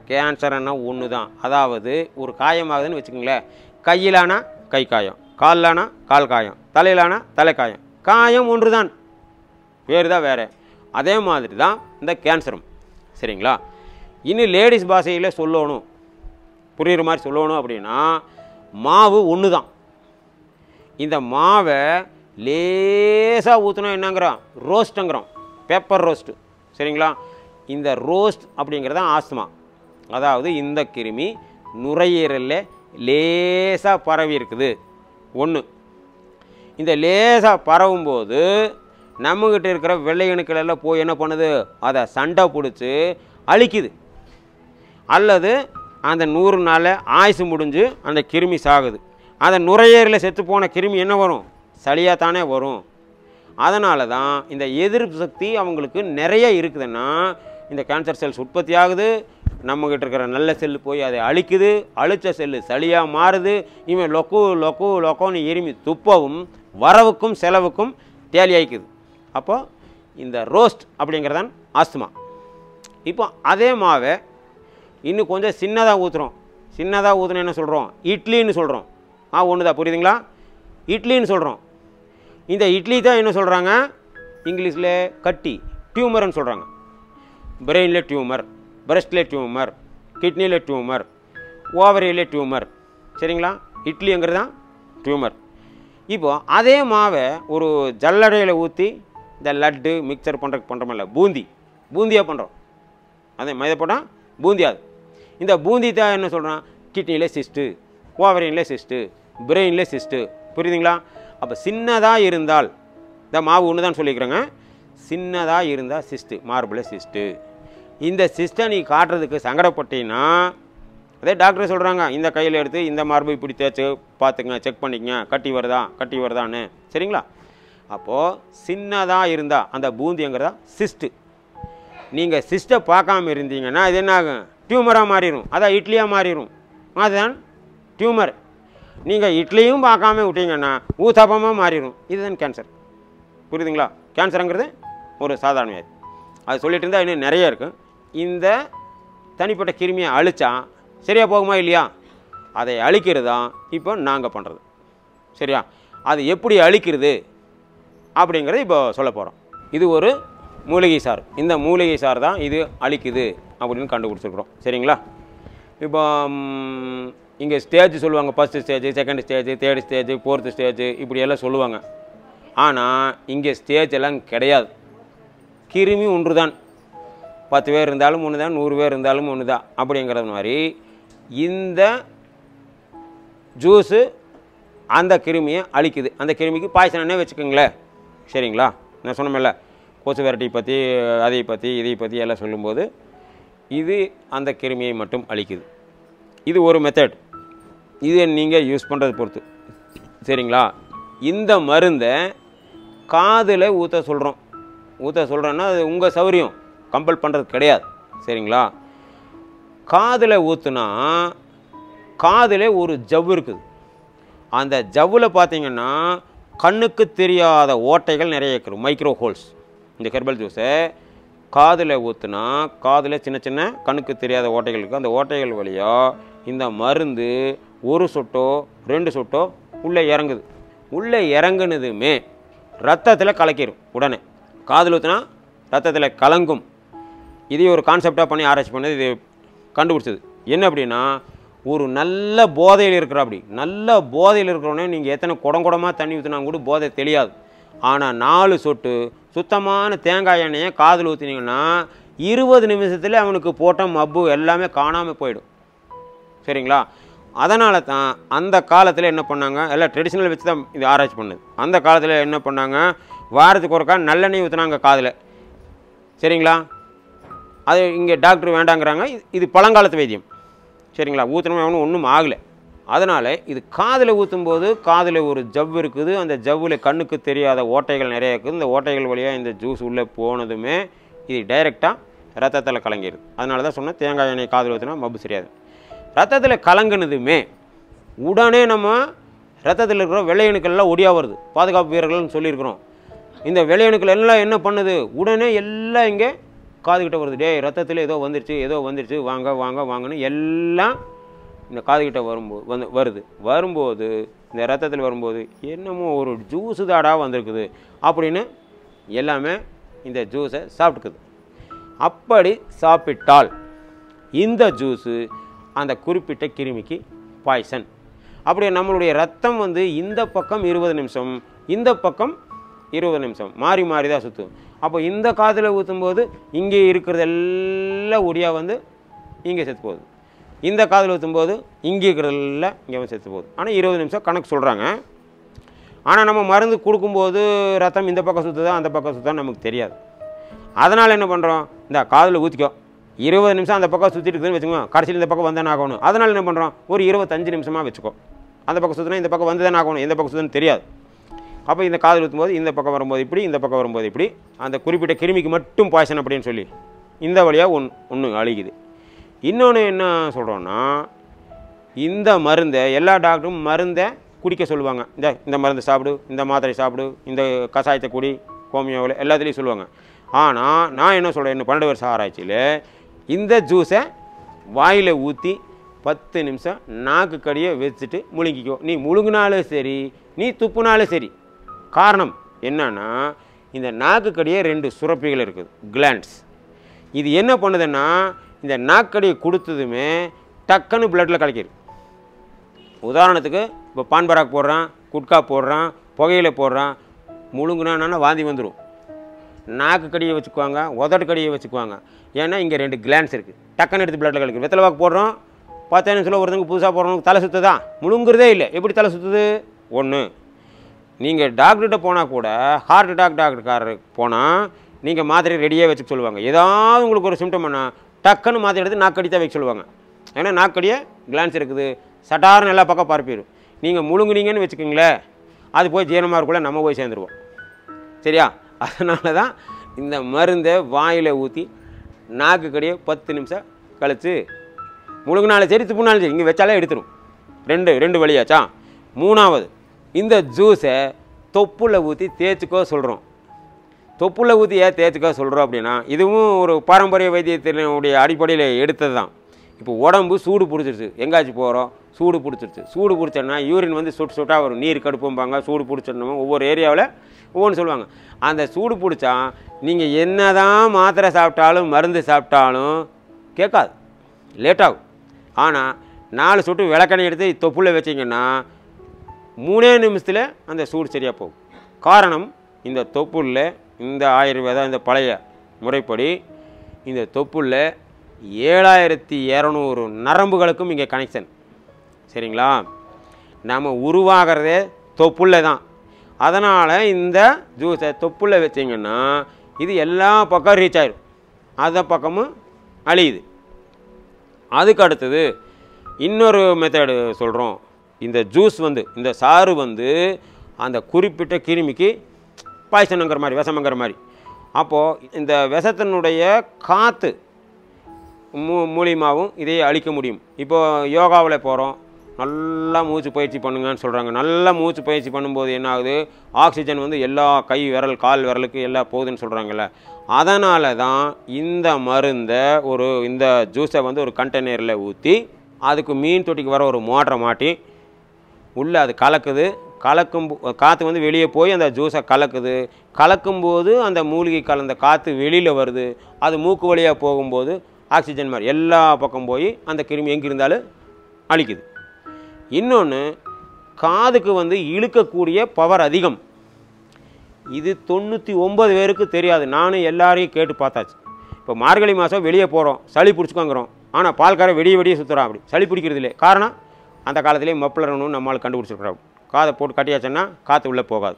கேன்சர்னா ஒன்று தான். அதாவது ஒரு காயமாகுதுன்னு வச்சுக்கோங்களேன், கையிலானா கை காயம், காலிலானா கால் காயம், தலையிலானா தலை காயம், காயம் ஒன்று தான், வேறு தான் வேறு. அதே மாதிரி தான் இந்த கேன்சரும். சரிங்களா? இன்னும் லேடிஸ் பாஷையில் சொல்லணும், புரிகிற மாதிரி சொல்லணும் அப்படின்னா, மாவு ஒன்று தான். இந்த மாவை லேசாக ஊற்றினா என்னங்கிறோம், ரோஸ்ட்டுங்கிறோம், பேப்பர் ரோஸ்ட்டு. சரிங்களா? இந்த ரோஸ்ட் அப்படிங்கிறது தான் ஆஸ்துமா. அதாவது இந்த கிருமி நுரையீரலில் லேசாக பரவி இருக்குது. ஒன்று, இந்த லேசாக பரவும்போது நம்மக்கிட்ட இருக்கிற வெள்ளை அணுக்கள் எல்லாம் போய் என்ன பண்ணுது, அதை சண்டை பிடிச்சி அழிக்குது. அல்லது அந்த 100 நாளில் ஆயுசு முடிஞ்சு அந்த கிருமி சாகுது. அந்த நுரையீரலில் செத்து போன கிருமி என்ன வரும், சளியாக தானே வரும். அதனால தான் இந்த எதிர்ப்பு சக்தி அவங்களுக்கு நிறைய இருக்குதுன்னா இந்த கேன்சர் செல்ஸ் உற்பத்தி ஆகுது. நம்மக்கிட்ட இருக்கிற நல்ல செல்லு போய் அதை அழிக்குது. அழித்த செல்லு சளியாக மாறுது. இவன் லொக்கு லொக்கு லொக்கோன்னு எரிமி துப்பவும் வரவுக்கும் செலவுக்கும் தேலியாய்க்குது. அப்போது இந்த ரோஸ்ட் அப்படிங்கிறதான் ஆஸ்துமா. இப்போ அதே மாவை இன்னும் கொஞ்சம் சின்னதாக ஊற்றுறோம். சின்னதாக ஊற்றுனா என்ன சொல்கிறோம், இட்லின்னு சொல்கிறோம். ஒன்று தான், புரியுதுங்களா? இட்லின்னு சொல்கிறோம். இந்த இட்லி தான் என்ன சொல்கிறாங்க இங்கிலீஷில் கட்டி, டியூமர்னு சொல்கிறாங்க. பிரெயினில் டியூமர், பிரஸ்ட்டில் டியூமர், கிட்னியில் டியூமர், ஓவரியில் டியூமர். சரிங்களா? இட்லிங்கிறது தான் டியூமர். இப்போது அதே மாவை ஒரு ஜல்லடையில் ஊற்றி இந்த லட்டு மிக்சர் பண்ணுறோமில்ல, பூந்தியாக பண்ணுறோம். அதே மைதை போட்டால் பூந்தியாது. இந்த பூந்தி தான் என்ன சொல்கிறான், கிட்னியில் சிஸ்ட்டு, ஓவரியில் சிஸ்ட்டு, பிரெயினில் சிஸ்ட்டு. புரியுதுங்களா? அப்போ சின்னதாக இருந்தால், இந்த மாவு ஒன்று தான் சொல்லிக்கிறேங்க, சின்னதாக இருந்தால் சிஸ்ட்டு, மார்பில் சிஸ்ட்டு. இந்த சிஸ்ட்டை நீ காட்டுறதுக்கு சங்கடப்பட்டீங்கன்னா அதே டாக்டர் சொல்கிறாங்க, இந்த கையில் எடுத்து இந்த மார்பு இப்படி தேய்ச்சி பார்த்துங்க, செக் பண்ணிக்கங்க, கட்டி வருதான்னு. சரிங்களா? அப்போது சின்னதாக இருந்தால் அந்த பூந்திங்கிறதா சிஸ்ட்டு. நீங்கள் சிஸ்ட்டை பார்க்காம இருந்தீங்கன்னா இது என்ன ஆகும், டியூமராக மாறிடும். அதான் இட்லியாக மாறிடும். அதுதான் டியூமர். நீங்கள் இட்லியும் பார்க்காம விட்டீங்கன்னா ஊத்தாப்பமாக மாறிடும். இதுதான் கேன்சர். புரியுதுங்களா? கேன்சருங்கிறது ஒரு சாதாரண வியாதி. அது சொல்லிட்டு இருந்தால் இன்னும் நிறைய இருக்குது. இந்த தனிப்பட்ட கிருமியை அழிச்சா சரியாக போகுமா இல்லையா, அதை அழிக்கிறது தான் இப்போ நாங்கள் பண்ணுறது. சரியா? அது எப்படி அழிக்கிறது அப்படிங்கிறத இப்போ சொல்ல போகிறோம். இது ஒரு மூலிகை சார். இந்த மூலிகை சார் தான் இது அழிக்குது அப்படின்னு கண்டுபிடிச்சிருக்கிறோம். சரிங்களா? இப்போ இங்கே ஸ்டேஜ் சொல்லுவாங்க, first stage, second stage, third stage, fourth stage, இப்படியெல்லாம் சொல்லுவாங்க. ஆனால் இங்கே ஸ்டேஜ் எல்லாம் கிடையாது. கிருமி ஒன்று தான். 10 பேர் இருந்தாலும் ஒன்று தான், 100 பேர் இருந்தாலும் ஒன்று தான். அப்படிங்கிறது மாதிரி இந்த ஜூஸு அந்த கிருமியை அழிக்குது. அந்த கிருமிக்கு பாய்சனே வச்சுக்கோங்களேன். சரிங்களா? நான் சொன்னேன்ல, கொசு வெரைட்டி பற்றி, அதை பற்றி, இதை பற்றி எல்லாம் சொல்லும்போது இது அந்த கிருமியை மட்டும் அழிக்குது. இது ஒரு மெத்தட். இதை நீங்கள் யூஸ் பண்ணுறது பொறுத்து. சரிங்களா? இந்த மருந்தை காதில் ஊற்ற சொல்கிறோன்னா அது உங்கள் சௌரியம், கம்பல் பண்ணுறது கிடையாது. சரிங்களா? காதில் ஊற்றுனா காதில் ஒரு ஜவ்வு இருக்குது. அந்த ஜவ்வில் பார்த்தீங்கன்னா கண்ணுக்கு தெரியாத ஓட்டைகள் நிறைய இருக்குது, மைக்ரோ ஹோல்ஸ். இந்த ஹெர்பல் ஜூஸை காதில் ஊற்றுனா காதில் சின்ன சின்ன கண்ணுக்கு தெரியாத ஓட்டைகள் இருக்குது. அந்த ஓட்டைகள் வழியாக இந்த மருந்து 1 சொட்டோ 2 சொட்டோ உள்ளே இறங்குது. உள்ளே இறங்குனதுமே ரத்தத்தில் கலக்கிடும். உடனே காதில் ஊற்றினா ரத்தத்தில் கலங்கும். இதே ஒரு கான்செப்டாக பண்ணி ஆராய்ச்சி பண்ணது இது கண்டுபிடிச்சது. என்ன அப்படின்னா, ஒரு நல்ல போதையில் நல்ல போதையில் இருக்கிறவனே நீங்கள் எத்தனை குடமாக தண்ணி ஊற்றினா கூட போதை தெரியாது. ஆனால் 4 சொட்டு சுத்தமான தேங்காய் எண்ணெயை காதில் ஊற்றினீங்கன்னா 20 நிமிஷத்தில் அவனுக்கு போட்ட மப்பு எல்லாமே காணாமல் போயிடும். சரிங்களா? அதனால தான் அந்த காலத்தில் என்ன பண்ணாங்க, எல்லாம் ட்ரெடிஷ்னல் வச்சு தான் இது ஆராய்ச்சி பண்ணுது. அந்த காலத்தில் என்ன பண்ணாங்க, வாரத்துக்கு ஒருக்கா நல்லெண்ணெய் ஊற்றினாங்க காதில். சரிங்களா? அது இங்கே டாக்டர் வேண்டாங்கிறாங்க. இது பழங்காலத்து வைத்தியம். சரிங்களா? ஊற்றணும் ஒன்றும் ஆகலை. அதனால் இது காதில் ஊற்றும்போது காதில் ஒரு ஜவ்வு இருக்குது. அந்த ஜவ்வில் கண்ணுக்கு தெரியாத ஓட்டைகள் நிறைய இருக்குது. இந்த ஓட்டைகள் வழியாக இந்த ஜூஸ் உள்ளே போனதுமே இது டைரெக்டாக ரத்தத்தில் கலங்கிடுது. அதனால தான் சொன்னேன், தேங்காய் எண்ணெய் காதில் ஊற்றினா மப்பு சரியாது. ரத்தத்தில் கலங்குனதுமே உடனே நம்ம ரத்தத்தில் இருக்கிற வெள்ளையணுக்கள்லாம் ஒடியாக வருது. பாதுகாப்பு வீரர்கள்னு சொல்லியிருக்கிறோம். இந்த வெள்ளையணுக்கள் எல்லாம் என்ன பண்ணுது, உடனே எல்லாம் இங்கே காதுகிட்ட வருது. டே ரத்தத்தில் ஏதோ வந்துருச்சு வாங்க வாங்க வாங்கன்னு எல்லாம் இந்த காதுகிட்ட வரும்போது வரும்போது இந்த ரத்தத்தில் வரும்போது என்னமோ ஒரு ஜூஸு தாடாக வந்திருக்குது அப்படின்னு எல்லாமே இந்த ஜூஸை சாப்பிட்டுக்குது. அப்படி சாப்பிட்டால் இந்த ஜூஸு அந்த குறிப்பிட்ட கிருமிக்கு பாய்சன். அப்படி நம்மளுடைய ரத்தம் இந்த பக்கம் 20 நிமிஷம், இந்த பக்கம் 20 நிமிஷம் மாறி மாறி தான் சுற்றும். அப்போ இந்த காதில் ஊற்றும்போது இங்கே இருக்கிறதெல்லாம் ஒடியாக இங்கே செத்து போகுது. இந்த காதில் ஊற்றும்போது இங்கே இருக்கிறதெல்லாம் இங்கே செத்து போகுது. ஆனால் 20 நிமிஷம் கணக்கு சொல்கிறாங்க. ஆனால் நம்ம மருந்து கொடுக்கும்போது ரத்தம் இந்த பக்கம் சுற்றுதா அந்த பக்கம் சுற்றா நமக்கு தெரியாது. அதனால் என்ன பண்ணுறோம், இந்த காதில் ஊற்றிக்கோ, 20 நிமிஷம் அந்த பக்கம் சுற்றிட்டு இருக்குதுன்னு வச்சுக்கோங்க, கடைசியில் இந்த பக்கம் வந்தானே ஆகணும். அதனால் என்ன பண்ணுறோம், ஒரு 25 நிமிஷமாக வச்சுக்கோ. அந்த பக்கம் சுற்றினா இந்த பக்கம் வந்து தானே ஆகணும், எந்த பக்கம் சுற்றுன்னு தெரியாது. அப்போ இந்த காதில் ஊற்றும்போது இந்த பக்கம் வரும்போது இப்படி, இந்த பக்கம் வரும்போது இப்படி, அந்த குறிப்பிட்ட கிருமிக்கு மட்டும் பாய்சன் அப்படின்னு சொல்லி இந்த வழியாக ஒன்று அழிக்குது. இன்னொன்று என்ன சொல்கிறோன்னா, இந்த மருந்தை எல்லா டாக்டரும் மருந்தை குடிக்க சொல்லுவாங்க. இந்த மருந்து சாப்பிடு, இந்த மாத்திரை சாப்பிடு, இந்த கஷாயத்தை குடி, ஹோமியோவில் எல்லாத்துலேயும் சொல்லுவாங்க. ஆனால் நான் என்ன சொல்கிறேன், இன்னும் 12 வருஷம் ஆராய்ச்சியில் இந்த ஜூஸை வாயில் ஊற்றி 10 நிமிஷம் நாக்கு கடியை வச்சுட்டு முழுங்கிக்கோ. நீ முழுங்கினாலும் சரி, நீ துப்புனாலும் சரி. காரணம் என்னன்னா, இந்த நாக்கு கடியே 2 சுரப்பிகள் இருக்குது, கிளாண்ட்ஸ். இது என்ன பண்ணுதுன்னா, இந்த நாக்கடியை கொடுத்ததுமே டக்குன்னு பிளட்டில் கலக்கிடு. உதாரணத்துக்கு இப்போ பான்பராக் போடுறான், குட்கா போடுறான், புகையில போடுறான், முழுங்குனான்னா வாந்தி வந்துடும். நாக்கு கடியை வச்சுக்குவாங்க, உதடு கடியை வச்சுக்குவாங்க. ஏன்னா இங்கே 2 கிளாண்ட்ஸ் இருக்குது, டக்குன்னு எடுத்து பிளட்டில் கலக்கிது. வெத்தலை வாக்கு போடுறோம், 10 நிமிஷம் ஒருத்தங்க புதுசாக போடுறவங்களுக்கு தலை சுற்றுதான், முழுங்குறதே இல்லை. எப்படி தலை சுற்றுது? ஒன்று, நீங்கள் டாக்டர்கிட்ட போனால் கூட ஹார்ட் அட்டாக் டாக்டர்காரருக்கு போனால் நீங்கள் மாத்திரை ரெடியாக வச்சுக்க சொல்லுவாங்க. ஏதாவது உங்களுக்கு ஒரு சிம்டம் பண்ணால் டக்குன்னு மாத்திரை எடுத்து நாக்கடி தான் வைக்க சொல்லுவாங்க. ஏன்னா நாக்கடியே கிளான்ஸ் இருக்குது, சட்டார்னு எல்லா பக்கம் பரப்பிடும். நீங்கள் முழுங்குனீங்கன்னு வச்சுக்கிங்களேன், அது போய் ஜீரணமாக இருக்குள்ள நம்ம போய் சேர்ந்துருவோம். சரியா? அதனால தான் இந்த மருந்தை வாயில் ஊற்றி நாக்கு கடியை 10 நிமிஷம் கழித்து முழுங்கினாலும் சரி துப்புனாலும் சரி இங்கே வச்சாலே எடுத்துடும். ரெண்டு வழியாச்சா. மூணாவது, இந்த ஜூஸை தொப்புல ஊற்றி தேய்ச்சிக்கோ சொல்கிறோம். தொப்புல ஊற்றி ஏன் தேய்ச்சிக்கோ சொல்கிறோம் அப்படின்னா, இதுவும் ஒரு பாரம்பரிய வைத்தியத்தினுடைய அடிப்படையில் எடுத்தது தான். இப்போ உடம்பு சூடு பிடிச்சிருச்சு, எங்காச்சும் போகிறோம், சூடு பிடிச்சிருச்சு. சூடு பிடிச்சோன்னா யூரின் சுட்டாக வரும், நீர் கடுப்பும்பாங்க. சூடு பிடிச்சிடணும், ஒவ்வொரு ஏரியாவில் ஒவ்வொன்று சொல்லுவாங்க. அந்த சூடு பிடிச்சா நீங்கள் என்ன தான் மாத்திரை சாப்பிட்டாலும் மருந்து சாப்பிட்டாலும் கேட்காது, லேட்டாகும். ஆனால் 4 சொட்டு விளக்கெண்ணெய் எடுத்து தொப்புள்ள வச்சிங்கன்னா 3 நிமிஷத்தில் அந்த சூடு சரியாக போகும். காரணம், இந்த தொப்புள்ள இந்த ஆயுர்வேதம் இந்த பழைய முறைப்படி இந்த தொப்புள்ள 7200 நரம்புகளுக்கும் இங்கே கனெக்ஷன். சரிங்களா? நம்ம உருவாகிறதே தொப்புள்ள தான். அதனால் இந்த ஜூஸை தொப்புள்ள வச்சிங்கன்னா இது எல்லா பக்கம் ரீச் ஆயிடும், அந்த பக்கமும் அழியுது. அதுக்கு அடுத்தது இன்னொரு மெத்தடு சொல்கிறோம். இந்த ஜூஸ் இந்த சாறு அந்த குறிப்பிட்ட கிருமிக்கு பாய்சனுங்கிற மாதிரி, விஷமங்கிற மாதிரி. அப்போது இந்த விஷத்தினுடைய காற்று மூலியமாகவும் இதை அழிக்க முடியும். இப்போது யோகாவில் போகிறோம், நல்லா மூச்சு பயிற்சி பண்ணுங்கன்னு சொல்கிறாங்க. நல்லா மூச்சு பயிற்சி பண்ணும்போது என்ன ஆகுது, ஆக்சிஜன் எல்லா கை விரல் கால் விரலுக்கு எல்லாம் போகுதுன்னு சொல்கிறாங்கல்ல. அதனால தான் இந்த மருந்தை இந்த ஜூஸை ஒரு கண்டெய்னரில் ஊற்றி அதுக்கு மீன் தொட்டிக்கு வர ஒரு மோட்டரை மாட்டி உள்ளே அது கலக்குது. காற்று வெளியே போய் அந்த ஜூஸை கலக்குது. கலக்கும்போது அந்த மூலிகை கலந்த காற்று வெளியில் வருது. அது மூக்கு வழியாக போகும்போது ஆக்சிஜன் மாதிரி எல்லா பக்கம் போய் அந்த கிருமி எங்கே இருந்தாலும் அழிக்குது. இன்னொன்று, காதுக்கு இழுக்கக்கூடிய பவர் அதிகம். இது 99 பேருக்கு தெரியாது. நானும் எல்லாரையும் கேட்டு பார்த்தாச்சு. இப்போ மார்கழி மாதம் வெளியே போகிறோம், சளி பிடிச்சிக்கோங்கிறோம். ஆனால் பால்காரை வெடிய சுற்றுறான், அப்படி சளி பிடிக்கிறது இல்லை. காரணம், அந்த காலத்திலே மப்ளர்னு நம்மளால் கண்டுபிடிச்சிருக்கிறோம். காதை போட்டு கட்டியாச்சுன்னா காற்று உள்ளே போகாது.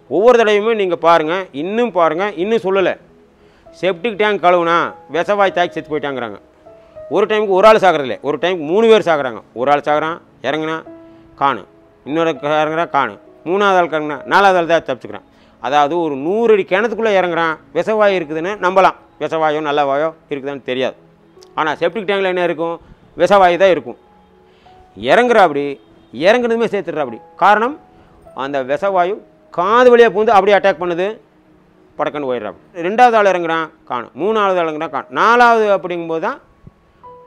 ஒவ்வொரு தடவையுமே நீங்கள் பாருங்கள், இன்னும் சொல்லலை. செப்டிக் டேங்க் கழுவுனா விஷவாய் தாக்கி செத்து போயிட்டாங்கிறாங்க. ஒரு டைமுக்கு ஒரு ஆள் சாகிறதில்ல, ஒரு டைமுக்கு 3 பேர் சாகிறாங்க. ஒரு ஆள் சாகிறான், இறங்குனா காணு, இன்னொரு இறங்குறா காணு, 3வது ஆள் இறங்குனா 4வது ஆள் தான் தப்பிச்சுக்கிறான். அதாவது ஒரு 100 அடி கிணத்துக்குள்ளே இறங்குறான். விஷவாயு இருக்குதுன்னு நம்பலாம், விஷவாயோ நல்ல வாயோ இருக்குதுன்னு தெரியாது. ஆனால் செப்டிக் டேங்கில் என்ன இருக்கும், விஷவாயு தான் இருக்கும். இறங்குறா அப்படி இறங்குனதுமே சேர்த்துடுறா. அப்படி காரணம் அந்த விஷவாயு காது வழியாக பூந்து அப்படியே அட்டாக் பண்ணுது, படக்கன்னு போயிடுறா. ரெண்டாவது ஆள் இறங்குறான் காணும், மூணாவது ஆள் இறங்குறான் காணும், நாலாவது அப்படிங்கும்போது தான்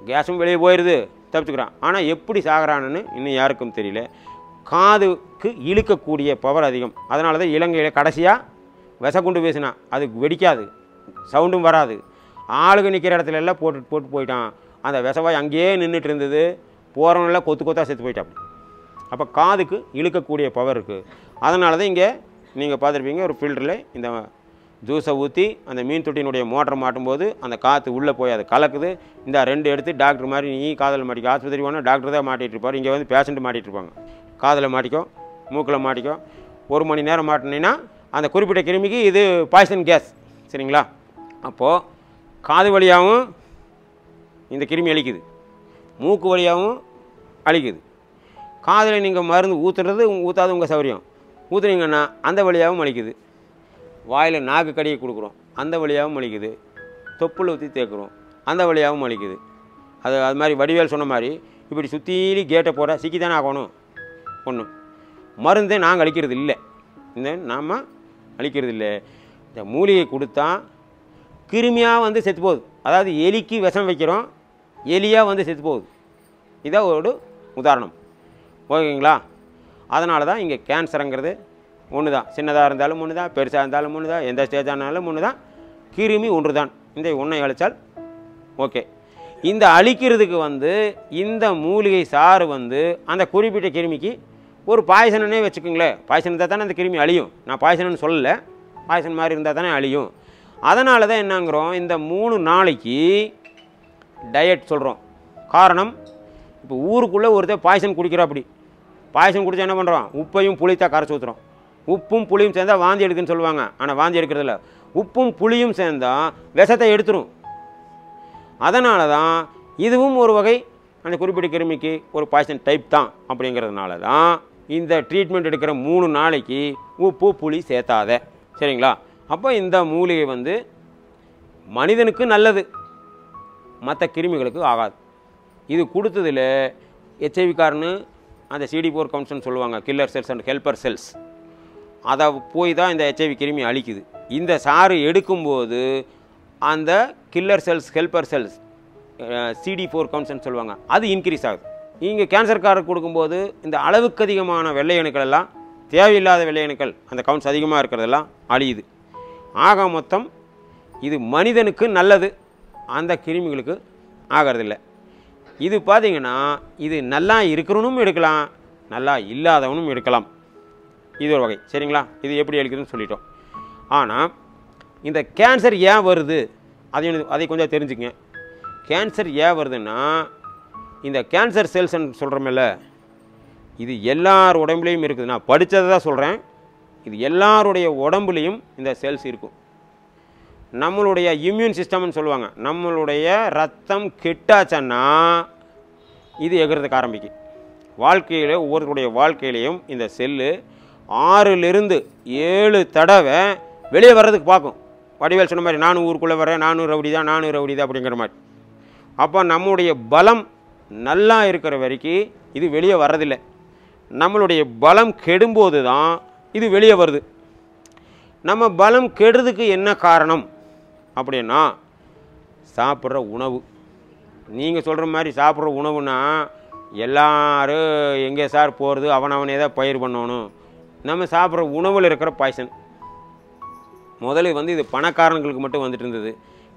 கேஸும் வெளியே போயிடுது, தப்பிச்சுக்கிறான். ஆனால் எப்படி சாகிறான்னு இன்னும் யாருக்கும் தெரியல. காதுக்கு இழுக்கக்கூடிய பவர் அதிகம். அதனால தான் இலங்கையில் கடைசியாக விஷக்குண்டு வீசினா அது வெடிக்காது, சவுண்டும் வராது. ஆளுங்க நிற்கிற இடத்துல எல்லாம் போட்டு போயிட்டான். அந்த விஷவாய் அங்கேயே நின்றுட்டு இருந்தது, போகிறவனெல்லாம் கொத்து கொத்தாக செத்து போயிட்டான். அப்போ காதுக்கு இழுக்கக்கூடிய பவர் இருக்குது. அதனால தான் இங்கே நீங்கள் பார்த்துருப்பீங்க, ஒரு ஃபில்டரில் இந்த ஜூஸை ஊற்றி அந்த மீன் தொட்டியினுடைய மோட்டரை மாட்டும்போது அந்த காற்று உள்ளே போய் அது கலக்குது. இந்த 2 எடுத்து டாக்டர் மாதிரி நீ காதில் மாட்டிக்கோ. ஆஸ்பத்திரி போனால் டாக்டர் தான் மாட்டிகிட்டு இருப்பார், இங்கே வந்து பேஷண்ட்டு மாட்டிகிட்டு இருப்பாங்க. காதில் மாட்டிக்கோ, மூக்கில் மாட்டிக்கோ. 1 மணி நேரம் மாட்டினீங்கன்னா அந்த குறிப்பிட்ட கிருமிக்கு இது பாய்சன் கேஸ், சரிங்களா? அப்போது காது வழியாகவும் இந்த கிருமி அழிக்குது, மூக்கு வழியாகவும் அழிக்குது. காதில் நீங்கள் மருந்து ஊற்றுறது ஊற்றாது உங்கள் சௌரியம், ஊற்றுனீங்கன்னா அந்த வழியாகவும் அழிக்குது. வாயில் நாக்கு கடியை கொடுக்குறோம், அந்த வழியாகவும் அழிக்குது. தொப்புள் ஊற்றி தேய்க்குறோம், அந்த வழியாகவும் அழிக்குது. அது மாதிரி வடிவேல் சொன்ன மாதிரி இப்படி சுற்றிலி கேட்டை போட சிக்கி தானே ஆகணும். ஒன்று மருந்தே நாங்கள் அழிக்கிறது இல்லை, இந்த நாம் அழிக்கிறது இல்லை. இந்த மூலிகை கொடுத்தா கிருமியாக வந்து செத்து போகுது. அதாவது எலிக்கு விஷம் வைக்கிறோம், எலியாக வந்து செத்து போகுது. இதான் ஒரு உதாரணம், ஓகேங்களா? அதனால தான் இங்கே கேன்சருங்கிறது ஒன்று தான். சின்னதாக இருந்தாலும் ஒன்று தான், பெருசாக இருந்தாலும் ஒன்று தான், எந்த ஸ்டேஜாக இருந்தாலும் ஒன்று தான். கிருமி ஒன்று தான். இந்த ஒன்றை அழித்தால் ஓகே. இந்த அழிக்கிறதுக்கு வந்து இந்த மூலிகை சாறு வந்து அந்த குறிப்பிட்ட கிருமிக்கு ஒரு பாய்சனே வச்சுக்கோங்களேன். பாய்சன் இருந்தால் தானே அந்த கிருமி அழியும். நான் பாய்சன்னு சொல்லலை, பாய்சன் மாதிரி இருந்தால் தானே அழியும். அதனால தான் என்னங்கிறோம், இந்த 3 நாளைக்கு டயட் சொல்கிறோம். காரணம், இப்போ ஊருக்குள்ளே ஒருத்தர் பாய்சன் குடிக்கிறோம். அப்படி பாய்சன் குடித்தா என்ன பண்ணுறோம், உப்பையும் புளித்தான் கரைச்சி ஊற்றுறோம். உப்பும் புளியும் சேர்ந்தால் வாந்தி எடுக்குன்னு சொல்லுவாங்க. ஆனால் வாந்தி எடுக்கிறதில்ல, உப்பும் புளியும் சேர்ந்தால் விஷத்தை எடுத்துரும். அதனால தான் இதுவும் ஒரு வகை அந்த குறிப்பிட்ட கிருமிக்கு ஒரு பாய்சன் டைப் தான். அப்படிங்கிறதுனால தான் இந்த ட்ரீட்மெண்ட் எடுக்கிற 3 நாளைக்கு உப்பு புளி சேர்த்தாத, சரிங்களா? அப்போ இந்த மூலிகை வந்து மனிதனுக்கு நல்லது, மற்ற கிருமிகளுக்கு ஆகாது. இது கொடுத்ததில் HIV-காரன்னு அந்த CD4 கவுண்ட்ஸ்னு சொல்லுவாங்க, killer cells and helper cells. அதை போய் தான் இந்த HIV கிருமி அழிக்குது. இந்த சாறு எடுக்கும்போது அந்த killer cells helper cells CD4 கவுண்ட்ஸ்னு சொல்லுவாங்க, அது இன்க்ரீஸ் ஆகுது. இங்கே கேன்சர்காரருக்கு கொடுக்கும்போது இந்த அளவுக்கு அதிகமான வெள்ளை அணுக்கள் எல்லாம், தேவையில்லாத வெள்ளை அணுக்கள், அந்த கவுண்ட்ஸ் அதிகமாக இருக்கிறதெல்லாம் அழியுது. ஆக மொத்தம் இது மனிதனுக்கு நல்லது, அந்த கிருமிகளுக்கு ஆகிறதில்லை. இது பார்த்திங்கன்னா இது நல்லா இருக்கிறவனும் எடுக்கலாம், நல்லா இல்லாதவனும் எடுக்கலாம். இது ஒரு வகை, சரிங்களா? இது எப்படி எடுக்குதுன்னு சொல்லிட்டோம். ஆனால் இந்த கேன்சர் ஏன் வருது அதை கொஞ்சம் தெரிஞ்சுக்கங்க. கேன்சர் ஏன் வருதுன்னா, இந்த கேன்சர் செல்ஸ்ன்னு சொல்கிறோமில்ல, இது எல்லார் உடம்புலையும் இருக்குது. நான் படித்ததை தான் சொல்கிறேன். இது எல்லாருடைய உடம்புலையும் இந்த செல்ஸ் இருக்கும். நம்மளுடைய இம்யூன் சிஸ்டம்னு சொல்லுவாங்க, நம்மளுடைய ரத்தம் கெட்டாச்சன்னா இது எகிறதுக்கு ஆரம்பிக்கும். வாழ்க்கையில் ஒவ்வொருத்தருடைய வாழ்க்கையிலையும் இந்த செல்லு 6லிருந்து 7 தடவை வெளியே வர்றதுக்கு பார்க்கும். வடிவேல் சொன்ன மாதிரி நானும் ஊருக்குள்ளே வரேன், நானும் ரவுடி தான் அப்படிங்கிற மாதிரி. அப்போ நம்முடைய பலம் நல்லா இருக்கிற வரைக்கும் இது வெளியே வர்றதில்லை. நம்மளுடைய பலம் கெடும்போது தான் இது வெளியே வருது. நம்ம பலம் கெடுறதுக்கு என்ன காரணம் அப்படின்னா, சாப்பிட்ற உணவு. நீங்கள் சொல்கிற மாதிரி சாப்பிட்ற உணவுனா எல்லோரும் எங்கே சார் போகிறது, அவனவனே தான் பயிர் பண்ணணும். நம்ம சாப்பிட்ற உணவில் இருக்கிற பாய்சன். முதல்ல வந்து இது பணக்காரங்களுக்கு மட்டும் வந்துட்டு இருந்தது.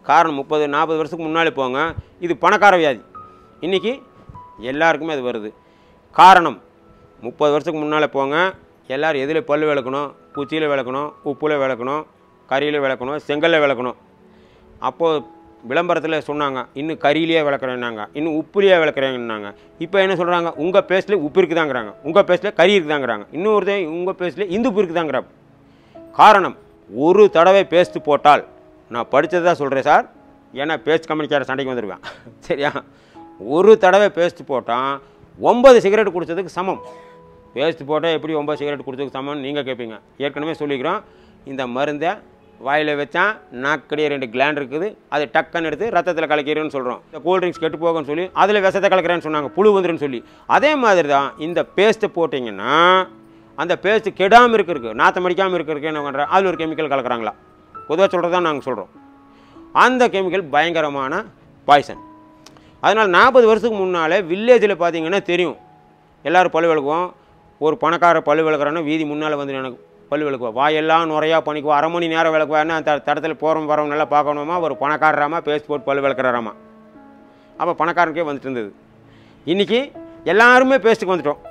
காரணம் 30-40 வருஷத்துக்கு முன்னாடி போங்க, இது பணக்கார வியாதி. இன்றைக்கி எல்லாருக்குமே அது வருது. காரணம் 30 வருஷத்துக்கு முன்னால் போங்க, எல்லோரும் எதில் பல் விளக்கணும், குச்சியில் விளக்கணும், உப்பில் விளக்கணும், கறியில் விளக்கணும், செங்கல்ல விளக்கணும். அப்போது விளம்பரத்தில் சொன்னாங்க, இன்னும் கறியிலேயே விளக்குறேன்னாங்க, இன்னும் உப்புலேயே விளக்குறேன்னாங்க. இப்போ என்ன சொல்கிறாங்க, உங்கள் பேஸ்ட்டில் உப்பு இருக்குதாங்கிறாங்க, உங்கள் பேஸ்ட்டில் கறி இருக்குதாங்கிறாங்க, இன்னும் ஒருத்தர் உங்கள் பேஸ்ட்டில் இந்துப்பு இருக்குதாங்கிறாங்க. காரணம், ஒரு தடவை பேஸ்ட்டு போட்டால், நான் படித்தது தான் சொல்கிறேன் சார், ஏன்னா பேஸ்ட் கம்பெனிக்கார சண்டைக்கு வந்துடுவேன், சரியா? ஒரு தடவை பேஸ்ட்டு போட்டால் 9 சிகரெட் குடித்ததுக்கு சமம். பேஸ்ட்டு போட்டால் எப்படி 9 சிகரெட் குடித்ததுக்கு சமம்னு நீங்கள் கேட்பீங்க. ஏற்கனவே சொல்லிக்கிறோம், இந்த மருந்தை வாயில் வச்சா நாக்கடியே 2 கிளாண்ட் இருக்குது, அது டக்குன்னு எடுத்து ரத்தத்தில் கலக்கிறேன்னு சொல்கிறோம். இந்த கூல்ட்ரிங்க்ஸ் கெட்டு போகுன்னு சொல்லி அதில் விஷத்தை கலக்கிறேன்னு சொன்னாங்க, புழு வந்துருன்னு சொல்லி. அதே மாதிரி தான் இந்த பேஸ்ட்டை போட்டிங்கன்னா அந்த பேஸ்ட்டு கெடாமல் இருக்கிறதுக்கு, நாற்றம் அடிக்காமல் இருக்கிறதுக்கு என்ன பண்ணுறேன், அதில் ஒரு கெமிக்கல் கலக்கிறாங்களா. பொதுவாக சொல்கிறது தான் நாங்கள் சொல்கிறோம். அந்த கெமிக்கல் பயங்கரமான பாய்சன். அதனால் 40 வருஷத்துக்கு முன்னாலே வில்லேஜில் பார்த்தீங்கன்னா தெரியும், எல்லோரும் பல்லு விளக்குவோம். ஒரு பணக்கார பல்லு விளக்குறான்னா வீதி முன்னால் வந்து எனக்கு பல்லு விளக்குவோம், வாயெல்லாம் நுறையாக பண்ணிக்குவோம், அரை மணி நேரம் விளக்குவாருன்னா அந்த தடத்தில் போகிறவங்க நல்லா பார்க்கணுமா, ஒரு பணக்காரராமா பேஸ்ட் போட்டு பல்லு விளக்குறாராமா. அப்போ பணக்காரனுக்கே வந்துட்டு இருந்தது. இன்றைக்கி எல்லாருமே பேஸ்ட்டுக்கு வந்துட்டோம்.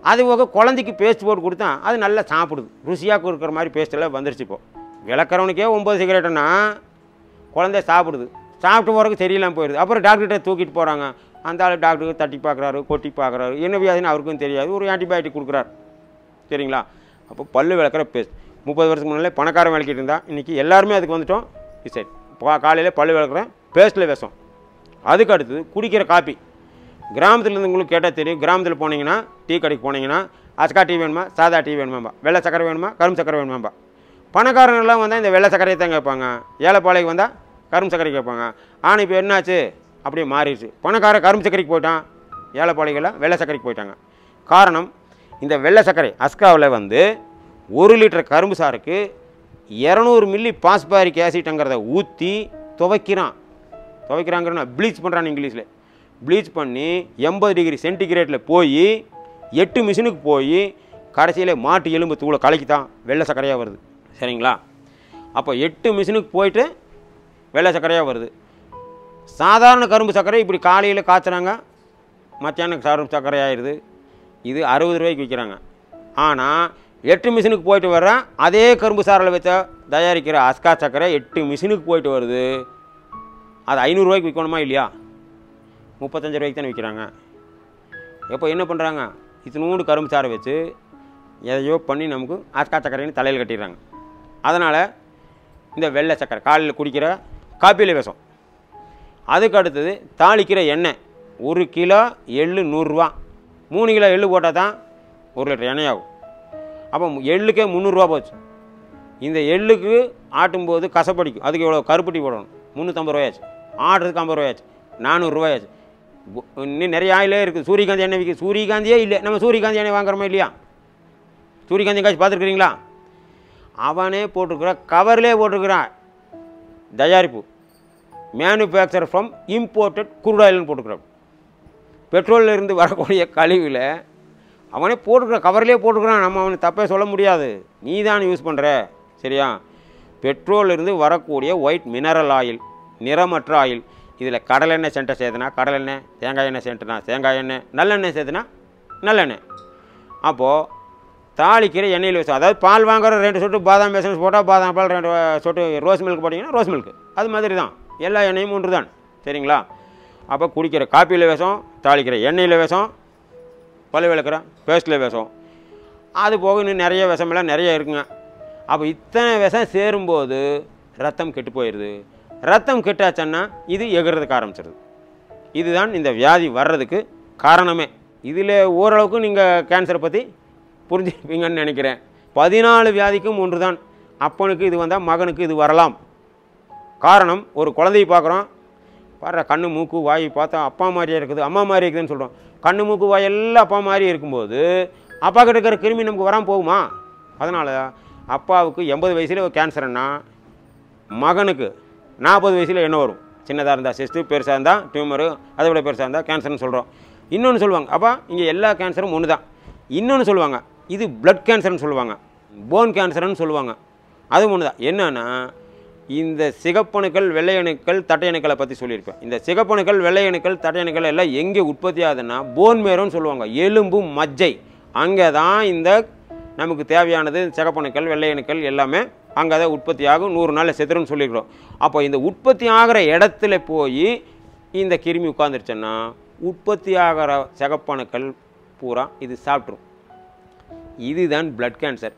அது போக குழந்தைக்கு பேஸ்ட் போட்டு கொடுத்தா அது நல்லா சாப்பிடுது, ருசியாக கொடுக்குற மாதிரி பேஸ்ட்டெல்லாம் வந்துருச்சு. இப்போது விளக்குறவனுக்கே 9 சிகரெட்டுன்னா குழந்தை சாப்பிடுது, சாப்பிட்டு போகிறதுக்கு தெரியலாமல் போயிடுது. அப்புறம் டாக்டர்கிட்ட தூக்கிட்டு போகிறாங்க, அந்த ஆள் டாக்டருக்கு தட்டி பார்க்குறாரு, கொட்டி பார்க்குறாரு, என்ன வியாதின்னு அவருக்கும் தெரியாது, ஒரு ஆன்டிபயோட்டிக் கொடுக்குறாரு. சரிங்களா? அப்போ பல்லு விளக்குற பேஸ்ட் 30 வருஷத்துக்கு முன்னாலே பணக்காரன் விளக்கிட்டு இருந்தால் இன்றைக்கி எல்லாருமே அதுக்கு வந்துட்டோம். சரி, காலையில் பல்லு விளக்குறேன் பேஸ்ட்டில் விஷம். அதுக்கு அடுத்தது குடிக்கிற காப்பி. கிராமத்துலேருந்து உங்களுக்கு கேட்டால் தெரியும், கிராமத்தில் போனீங்கன்னா டீ கடைக்கு போனீங்கன்னா அஸ்கா டீ வேணுமா, சாதா டீ வேணுமாம்பா, வெள்ளை சக்கரை வேணுமா, கரும்பு சக்கரை வேணுமாம்பா. பணக்காரங்கள்லாம் வந்தால் இந்த வெள்ளை சக்கரையை தான் கேட்பாங்க, ஏழைப்பாளைக்கு வந்தால் கரும்பு சக்கரை கேட்பாங்க. ஆனால் இப்போ என்னாச்சு, அப்படியே மாறிடுச்சு. பணக்கார கரும்பு சக்கரைக்கு போயிட்டான், ஏழைப்பாளைகள்லாம் வெள்ளை சக்கரைக்கு போயிட்டாங்க. காரணம், இந்த வெள்ளை சர்க்கரை அஸ்காவில் வந்து 1 லிட்டர் கரும்பு சாருக்கு 200 மில்லி பாஸ்பாரிக் ஆசிட்ங்கிறத ஊற்றி துவைக்கிறாங்கிறனா ப்ளீச் பண்ணுறான்னு இங்கிலீஷில். ப்ளீச் பண்ணி 80 டிகிரி சென்டிகிரேட்டில் போய் 8 மிஷினுக்கு போய் கடைசியில் மாட்டு எலும்பு தூளை கலக்கி தான் வெள்ளை சர்க்கரையாக வருது. சரிங்களா? அப்போ 8 மிஷினுக்கு போயிட்டு வெள்ளை சர்க்கரையாக வருது. சாதாரண கரும்பு சர்க்கரை இப்படி காலையில் காய்ச்சுறாங்க, மத்தியானம் கரும்பு சர்க்கரை ஆயிடுது. இது 60 ரூபாய்க்கு விற்கிறாங்க. ஆனால் 8 மிஷினுக்கு போயிட்டு வர்ற அதே கரும்பு சாரில் வச்ச தயாரிக்கிற அஸ்கா சர்க்கரை 8 மிஷினுக்கு போயிட்டு வருது. அது 500 ரூபாய்க்கு விற்கணுமா இல்லையா? 35 ரூபாய்க்கு தானே விற்கிறாங்க. எப்போ என்ன பண்ணுறாங்க, இத்தினூண்டு கரும்பு சாரை வச்சு எதையோ பண்ணி நமக்கு அஸ்கா சர்க்கரைன்னு தலையில் கட்டிடுறாங்க. அதனால் இந்த வெள்ளை சர்க்கரை காலையில் குடிக்கிற காப்பியில் விஷம். அதுக்கு அடுத்தது தாளிக்கிற எண்ணெய். 1 கிலோ எள்ளு 100 ரூபா, 3 கிலோ எள்ளு போட்டால் தான் 1 லிட்டர் எண்ணெய் ஆகும். அப்போ எள்ளுக்கே 300 ரூபா போச்சு. இந்த எள்ளுக்கு ஆட்டும்போது கசப்படிக்கும், அதுக்கு எவ்வளோ கருப்பட்டி போடணும், 350 ரூபாயாச்சு. ஆடுறதுக்கு 50 ரூபாயாச்சு, 400 ரூபாயாச்சு. இன்னும் நிறைய ஆயிலே இருக்குது. சூரியகாந்தி எண்ணெய் விற்கிது, சூரியகாந்தியே இல்லை. நம்ம சூரியகாந்தி எண்ணெய் வாங்குறோமா இல்லையா? சூரியகாந்தி காய்ச்சி பார்த்துருக்குறீங்களா? அவனே போட்டிருக்கிறான், கவர்லேயே போட்டிருக்கிறான், தயாரிப்பு மேனுஃபேக்சர் ஃப்ரம் இம்போர்ட்டட் குரூட் ஆயில்னு போட்டுக்கிறான். பெட்ரோலில் இருந்து வரக்கூடிய கழிவில் அவனே போட்டுக்கிற கவர்லேயே போட்டுக்கிறான். நம்ம அவனுக்கு தப்பே சொல்ல முடியாது, நீ தான் யூஸ் பண்ணுற. சரியா? பெட்ரோலிருந்து வரக்கூடிய ஒயிட் மினரல் ஆயில், நிறமற்ற ஆயில். இதில் கடலெண்ணெய் சென்ட்டை சேர்த்துனா கடலெண்ணெய், தேங்காய் எண்ணெய் சென்ட்டுனா தேங்காய் எண்ணெய், நல்லெண்ணெய் சேர்த்துனா நல்லெண்ணெய். அப்போது தாளிக்கிற எண்ணெயில் விஷம். அதாவது பால் வாங்குற 2 சொட்டு பாதாம் எசன்ஸ் போட்டால் பாதாம் பால், 2 சொட்டு ரோஸ் மில்க் போட்டிங்கன்னா ரோஸ் மில்க். அது மாதிரி தான் எல்லா எண்ணெயும் ஒன்று தான். சரிங்களா? அப்போ குடிக்கிற காப்பியில் விஷம், தாளிக்கிற எண்ணெயில் விஷம், பல்லு விளக்குற பேஸ்ட்டில் விஷம், அது போக இன்னும் நிறைய விஷமெல்லாம் நிறைய இருக்குங்க. அப்போ இத்தனை விஷம் சேரும்போது ரத்தம் கெட்டு போயிடுது. ரத்தம் கெட்டாச்சுன்னா இது எகிறதுக்கு ஆரம்பிச்சிடுது. இதுதான் இந்த வியாதி வர்றதுக்கு காரணமே. இதில் ஓரளவுக்கு நீங்கள் கேன்சரை பற்றி புரிஞ்சுப்பீங்கன்னு நினைக்கிறேன். 14 வியாதிக்கும் ஒன்று தான். அப்பனுக்கு இது வந்தால் மகனுக்கு இது வரலாம். காரணம், ஒரு குழந்தையை பார்க்குறோம், பாரு கண்ணு மூக்கு வாய் பார்த்தா அப்பா மாதிரியே இருக்குது, அம்மா மாதிரி இருக்குதுன்னு சொல்கிறோம். கண்ணு மூக்கு வாய் எல்லாம் அப்பா மாதிரி இருக்கும்போது அப்பா கிட்ட இருக்கிற கிருமி நமக்கு வராமல் போகுமா? அதனால் அப்பாவுக்கு 80 வயசில் ஒரு கேன்சர்னா மகனுக்கு 40 வயசில் என்ன வரும்? சின்னதாக இருந்தால் செஸ்ட்டு, பெருசாக இருந்தால் டியூமரு, அதை விட பெருசாக இருந்தால் கேன்சர்னு சொல்கிறோம். இன்னொன்று சொல்லுவாங்க, அப்போ இங்கே எல்லா கேன்சரும் ஒன்று தான். இன்னொன்று சொல்லுவாங்க, இது பிளட் கேன்சர்னு சொல்லுவாங்க, போன் கேன்சர்னு சொல்லுவாங்க. அது ஒன்று தான். என்னன்னா, இந்த சிகப்பணுக்கள், வெள்ளையணுக்கள், தட்டையணுக்களை பற்றி சொல்லியிருப்பேன். இந்த சிகப்பணுக்கள், வெள்ளையணுக்கள், தட்டையணுக்கள் எல்லாம் எங்கே உற்பத்தி ஆகுதுன்னா போன் மேரோன்னு சொல்லுவாங்க, எலும்பு மஜ்ஜை. அங்கே தான் இந்த நமக்கு தேவையானது சிகப்பணுக்கள், வெள்ளையணுக்கள் எல்லாமே அங்கே தான் உற்பத்தி ஆகும். 100 நாளில் செத்துருன்னு சொல்லியிருக்கிறோம். அப்போ இந்த உற்பத்தி ஆகிற இடத்துல போய் இந்த கிருமி உட்காந்துருச்சுன்னா உற்பத்தி ஆகிற சிகப்பணுக்கள் பூரா இது சாப்பிட்ரும். இதுதான் பிளட் கேன்சர்.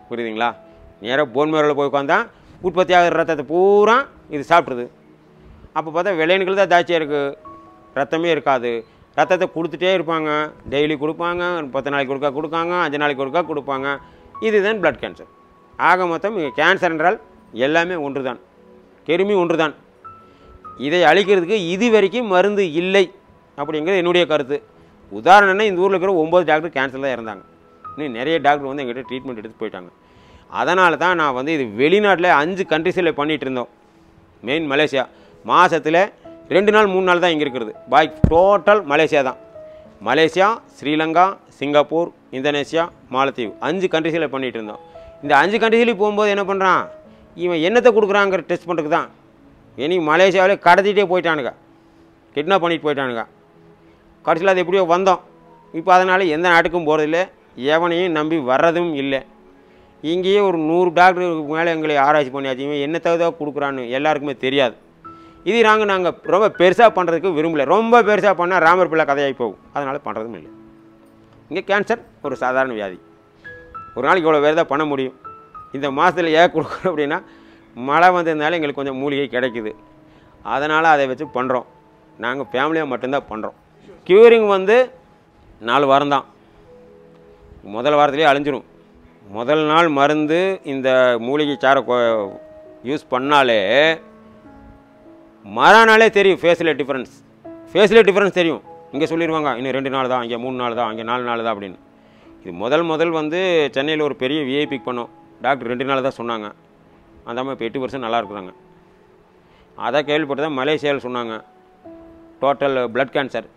புரியுதுங்களா? நேராக போன் மேரோவில் போய் உட்காந்தா உற்பத்தி ஆகிற ரத்தத்தை பூரா இது சாப்பிட்ருது. அப்போ பார்த்தா வெள்ளையணுக்கள் தான் ஜாஸ்தியாக இருக்குது, ரத்தமே இருக்காது. ரத்தத்தை கொடுத்துட்டே இருப்பாங்க, டெய்லி கொடுப்பாங்க, 10 நாளைக்கு ஒருக்கா கொடுக்காங்க, 5 நாளைக்கு ஒருக்கா கொடுப்பாங்க. இதுதான் பிளட் கேன்சர். ஆக மொத்தம் கேன்சர் என்றால் எல்லாமே ஒன்று தான், கிருமி ஒன்று தான். இதை அழிக்கிறதுக்கு இது வரைக்கும் மருந்து இல்லை அப்படிங்கிறது என்னுடைய கருத்து. உதாரணம்னா இந்த ஊரில் இருக்கிற 9 டாக்டர் கேன்சர் தான் இறந்தாங்க. இன்னும் நிறைய டாக்டர் வந்து எங்கிட்ட ட்ரீட்மெண்ட் எடுத்து போயிட்டாங்க. அதனால தான் நான் வந்து இது வெளிநாட்டில் 5 கண்ட்ரிஸில் பண்ணிகிட்டு இருந்தோம். மெயின் மலேசியா மாதத்தில் 2 நாள் 3 நாள் தான் இங்கே இருக்கிறது. பாய் டோட்டல் மலேசியா தான். மலேசியா, ஸ்ரீலங்கா, சிங்கப்பூர், இந்தோனேஷியா, மாலத்தீவு 5 கண்ட்ரிஸில் பண்ணிகிட்டு இருந்தோம். இந்த 5 கண்ட்ரிஸ்லையும் போகும்போது என்ன பண்ணுறான், இவன் என்னத்தை கொடுக்குறாங்கிற டெஸ்ட் பண்ணுறதுக்கு தான். இனி மலேசியாவிலே கடத்திட்டே போயிட்டானுங்க, கிட்னாப் பண்ணிட்டு போயிட்டானுங்க. கடைசியில் அது எப்படியோ வந்தோம். இப்போ அதனால் எந்த நாட்டுக்கும் போகிறதில்ல, எவனையும் நம்பி வர்றதும் இல்லை. இங்கேயே ஒரு 100 டாக்டருக்கு மேலே எங்களை ஆராய்ச்சி பண்ணியாச்சு. இவன் என்னத்தை கொடுக்குறான்னு எல்லாருக்குமே தெரியாது. இது நாங்கள் ரொம்ப பெருசாக பண்ணுறதுக்கு விரும்பலை. ரொம்ப பெருசாக பண்ணால் ராமர் பிள்ளை கதையாகி போகும். அதனால் பண்ணுறதும் இல்லை. இங்கே கேன்சர் ஒரு சாதாரண வியாதி. ஒரு நாளைக்கு இவ்வளோ வேறு தான் பண்ண முடியும். இந்த மாதத்தில் ஏன் கொடுக்குறோம் அப்படின்னா, மழை வந்ததுனால எங்களுக்கு கொஞ்சம் மூலிகை கிடைக்குது. அதனால் அதை வச்சு பண்ணுறோம். நாங்கள் ஃபேமிலியாக மட்டும்தான் பண்ணுறோம். க்யூரிங் வந்து 4 வாரம் தான். முதல் வாரத்துலேயே அழிஞ்சிரும். முதல் நாள் மருந்து இந்த மூலிகை சாரை யூஸ் பண்ணாலே மறுநாளே தெரியும் ஃபேஸில் டிஃப்ரென்ஸ் தெரியும். இங்கே சொல்லிடுவாங்க இன்னும் 2 நாள் தான், இங்கே 3 நாள் தான், இங்கே 4 நாள் தான் அப்படின்னு. இது முதல் வந்து சென்னையில் ஒரு பெரிய விஐபிக்கு பண்ணோம். டாக்டர் 2 நாள் தான் சொன்னாங்க. அந்த மாதிரி இப்போ 8 வருஷம் நல்லா இருக்கிறாங்க. அதை கேள்விப்பட்டு தான் மலேசியாவில் சொன்னாங்க. டோட்டல் பிளட் கேன்சர்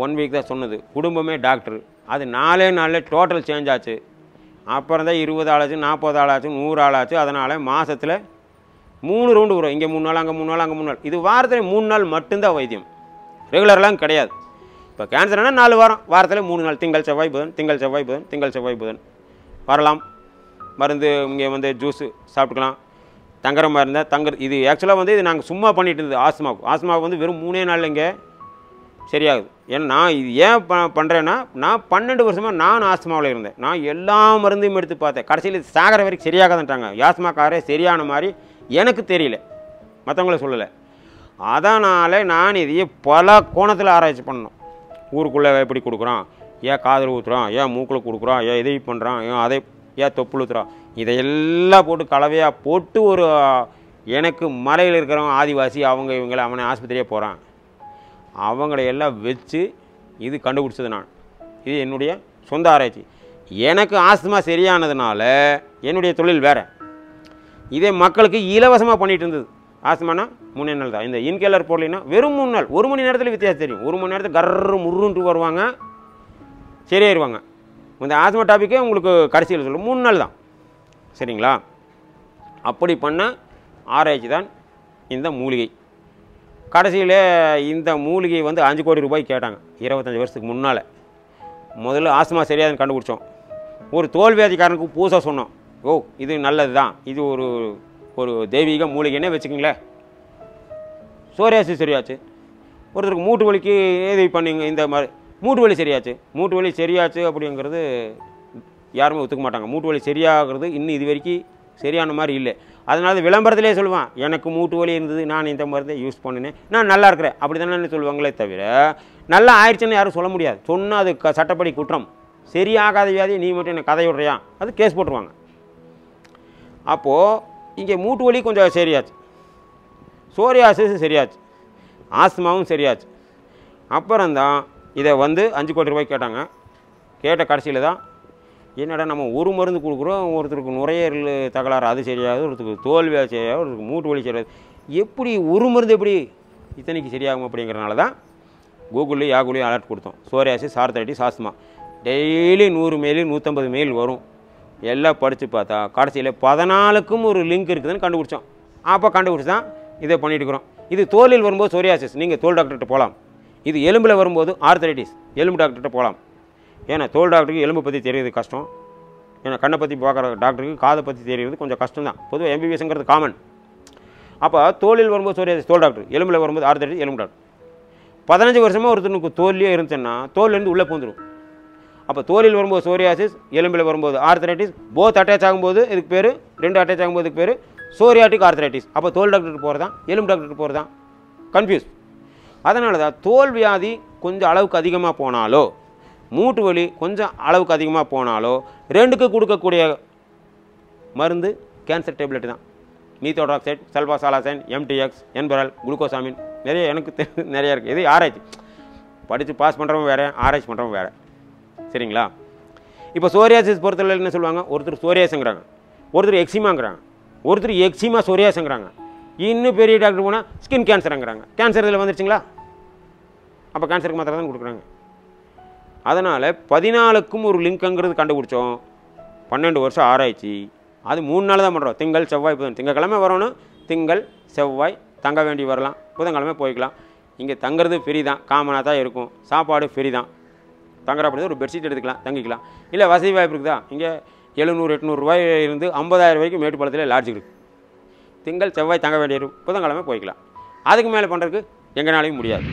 1 வீக் தான் சொன்னது. குடும்பமே டாக்டர். அது 4 நாளில் டோட்டல் சேஞ்ச் ஆச்சு. அப்புறம் தான் 20 ஆளாச்சு, 40 ஆளாச்சு, 100 ஆளாச்சு. அதனால் மாதத்தில் 3 ரவுண்டு வரும். இங்கே 3 நாள், அங்கே 3 நாள், அங்கே 3 நாள். இது வாரத்தில் 3 நாள் மட்டும்தான் வைத்தியம், ரெகுலர்லாம் கிடையாது. இப்போ கேன்சர்னால் 4 வாரம், வாரத்தில் 3 நாள், திங்கள் செவ்வாய் புதன், திங்கள் செவ்வாய் புதன், திங்கள் செவ்வாய் புதன் வரலாம். மருந்து இங்கே வந்து ஜூஸு சாப்பிட்டுக்கலாம். தங்குற மாதிரி இருந்தால் இது ஆக்சுவலாக வந்து இது நாங்கள் சும்மா பண்ணிகிட்டு இருந்தது. ஆஸ்மாவுக்கு வந்து வெறும் 3 நாள் இங்கே சரியாகுது. ஏன்னா நான் இது ஏன் பண்ணுறேன்னா, நான் 12 வருஷமாக நான் ஆஸ்மாவில் இருந்தேன். நான் எல்லா மருந்தையும் எடுத்து பார்த்தேன். கடைசியில் இது சாகிற வரைக்கும் சரியாகதான்ட்டாங்க. ஆஸ்மாக்காரே சரியான மாதிரி எனக்கு தெரியல, மற்றவங்கள சொல்லலை. அதனால் நான் இதையே பல கோணத்தில் ஆராய்ச்சி பண்ணணும். ஊருக்குள்ளே எப்படி கொடுக்குறான், ஏன் காதில் ஊற்றுறான், ஏன் மூக்கில் கொடுக்குறான், ஏன் இதை பண்ணுறான், ஏன் தொப்புள் ஊற்றுறான், இதையெல்லாம் போட்டு கலவையாக போட்டு ஒரு எனக்கு மலையில் இருக்கிறவங்க ஆதிவாசி அவங்க இவங்களை அவனை ஆஸ்பத்திரியே போகிறான், அவங்களையெல்லாம் வச்சு இது கண்டுபிடிச்சது நான். இது என்னுடைய சொந்த ஆராய்ச்சி. எனக்கு ஆஸ்துமா சரியானதுனால என்னுடைய தொழில் வேறு. இதே மக்களுக்கு இலவசமாக பண்ணிகிட்டு இருந்தது. ஆஸ்துமானா 3 நாள் தான். இந்த இன்கேலர் போடலைன்னா வெறும் 3 நாள், 1 மணி நேரத்தில் வித்தியாசம் தெரியும். 1 மணி நேரத்தில் கர்ரு முருன்ட்டு வருவாங்க, சரியாயிருவாங்க. இந்த ஆஸ்துமா டாப்பிக்கே உங்களுக்கு கடைசியில் சொல்லும் 3 நாள் தான். சரிங்களா? அப்படி பண்ண ஆராய்ச்சி தான் இந்த மூலிகை. கடைசியில் இந்த மூலிகை வந்து 5 கோடி ரூபாய் கேட்டாங்க 25 வருஷத்துக்கு முன்னால். முதல்ல ஆஸ்துமா சரியாதுன்னு கண்டுபிடிச்சோம். ஒரு தோல்வியாதிக்காரனுக்கு பூசா சொன்னோம், ஓ இது நல்லது தான், இது ஒரு தெய்வீக மூலிகைன்னே வச்சுக்கிங்களேன். சோரியாசிஸ் சரியாச்சு. ஒருத்தருக்கு மூட்டு வலிக்கு இது பண்ணிங்க, இந்த மாதிரி மூட்டு வலி சரியாச்சு அப்படிங்கிறது யாருமே ஒத்துக்க மாட்டாங்க. மூட்டு வலி சரியாகிறது இன்னும் இது வரைக்கும் சரியான மாதிரி இல்லை. அதனால விளம்பரத்திலே சொல்லுவான், எனக்கு மூட்டு வலி இருந்தது, நான் இந்த மருந்தை யூஸ் பண்ணினேன், நான் நல்லா இருக்கிறேன், அப்படி தானே சொல்லுவாங்களே தவிர நல்லா ஆயிடுச்சுன்னு யாரும் சொல்ல முடியாது. சொன்னால் அது சட்டப்படி குற்றம். சரியாகாத வியாதி நீ மட்டும் என்ன கதை விடுறியா, அது கேஸ் போட்டுருவாங்க. அப்போது இங்கே மூட்டு வலி கொஞ்சம் சரியாச்சு, சோரியாசிஸ் சரியாச்சு, ஆஸ்துமாவும் சரியாச்சு. அப்புறம்தான் இதை வந்து 5 கோடி ரூபாய் கேட்டாங்க. கேட்ட கடைசியில் தான் என்னடா நம்ம ஒரு மருந்து கொடுக்குறோம், ஒருத்தருக்கு நுரையீரல் தகராறு அது சரியாகுது, ஒருத்தருக்கு தோல்வியாக சரியாகும், ஒருத்தருக்கு மூட்டு வலி சரியாது, எப்படி ஒரு மருந்து எப்படி இத்தனைக்கு சரியாகும்? அப்படிங்கிறனால தான் கூகுள்லேயும் யாகுலேயும் அலர்ட் கொடுத்தோம். Psoriasis, arthritis, asthma daily 100 mail 150 mail வரும். எல்லாம் படித்து பார்த்தா கடைசியில் 14க்கும் ஒரு லிங்க் இருக்குதுன்னு கண்டுபிடிச்சோம். அப்போ கண்டுபிடிச்சி தான் இதை பண்ணிட்டு இருக்கிறோம். இது தோலில் வரும்போது சோரியாசிஸ், நீங்கள் தோல் டாக்டர்கிட்ட போகலாம். இது எலும்பில் வரும்போது ஆர்த்தரைட்டிஸ், எலும்பு டாக்டர்கிட்ட போகலாம். ஏன்னா தோல் டாக்டருக்கு எலும்பை பற்றி தெரியுது கஷ்டம். ஏன்னா கண்ணை பற்றி பார்க்குற டாக்டருக்கு காதை பற்றி தெரியுது கொஞ்சம் கஷ்டம் தான். பொதுவாக எம்பிபிஎஸ்ங்கிறது காமன். அப்போ தோலில் வரும்போது சோரியாசிஸ் தோல் டாக்டர், எலும்பில் வரும்போது ஆர்த்தரைட்டிஸ் எலும்பு டாக்டர். 15 வருஷமாக ஒருத்தனுக்கு தோல்லையே இருந்துச்சுன்னா தோல்லேருந்து உள்ளே பூந்துடும். அப்போ தோலில் வரும்போது சோரியாசிஸ், எலும்பில் வரும்போது ஆர்த்தரைட்டிஸ், போத் அட்டாச் ஆகும்போது இதுக்கு பேர், 2 அட்டாச் ஆகும்போது இதுக்கு பேர் சோரியாட்டிக் ஆர்த்தரைட்டிஸ். அப்போ தோல் டாக்டருக்கு போகிறதா எலும்பு டாக்டருக்கு போகிறதா கன்ஃபியூஸ். அதனால தான் தோல் வியாதி கொஞ்சம் அளவுக்கு அதிகமாக போனாலோ, மூட்டு வலி கொஞ்சம் அளவுக்கு அதிகமாக போனாலோ, 2க்கு கொடுக்கக்கூடிய மருந்து கேன்சர் டேப்லெட் தான். மீத்தோட்ராக்சைட், சல்பாசாலாசைன், எம்டிஎக்ஸ், என்பரல், குளுக்கோசாமின், நிறைய எனக்கு நிறைய இருக்குது. இது ஆராய்ச்சி படித்து பாஸ் பண்ணுறவங்க வேறு, ஆராய்ச்சி பண்ணுறவங்க வேறு. சரிங்களா? இப்போ சோரியாசிஸ் பொறுத்தவரை என்ன சொல்லுவாங்க? ஒருத்தர் சோரியாஸுங்கிறாங்க, ஒருத்தர் எக்ஸிமாங்கிறாங்க, ஒருத்தர் எக்ஸிமா சோரியாஸுங்கிறாங்க, இன்னும் பெரிய டாக்டர் போனால் ஸ்கின் கேன்சருங்கிறாங்க. கேன்சர் இதில் வந்துருச்சுங்களா? அப்போ கேன்சருக்கு மாத்திரை தான் கொடுக்குறாங்க. அதனால் 14க்கும் ஒரு லிங்க்குங்கிறது கண்டுபிடிச்சோம். 12 வருஷம் ஆராய்ச்சி. அது 3 நாள் தான் பண்ணுறோம். திங்கள், செவ்வாய், புதன். திங்கக்கிழமை வரணும், திங்கள் செவ்வாய் தங்க வேண்டி வரலாம், புதன்கிழமை போய்க்கலாம். இங்கே தங்குறது ஃப்ரீ தான், காமனாக தான் இருக்கும். சாப்பாடு ஃப்ரீ தான். தங்குற அப்படி ஒரு பெட்ஷீட் எடுத்துக்கலாம், தங்கிக்கலாம். இல்லை வசதி வாய்ப்பு இருக்குதா? இங்கே 700-800 ரூபாயிலிருந்து 50,000 வரைக்கும் மேட்டுப்பாளத்தில் லாட்ஜ் இருக்குது. திங்கள் செவ்வாய் தங்க வேண்டிய புதன்கிழமை போய்க்கலாம். அதுக்கு மேலே பண்ணுறதுக்கு எங்களாலையும் முடியாது.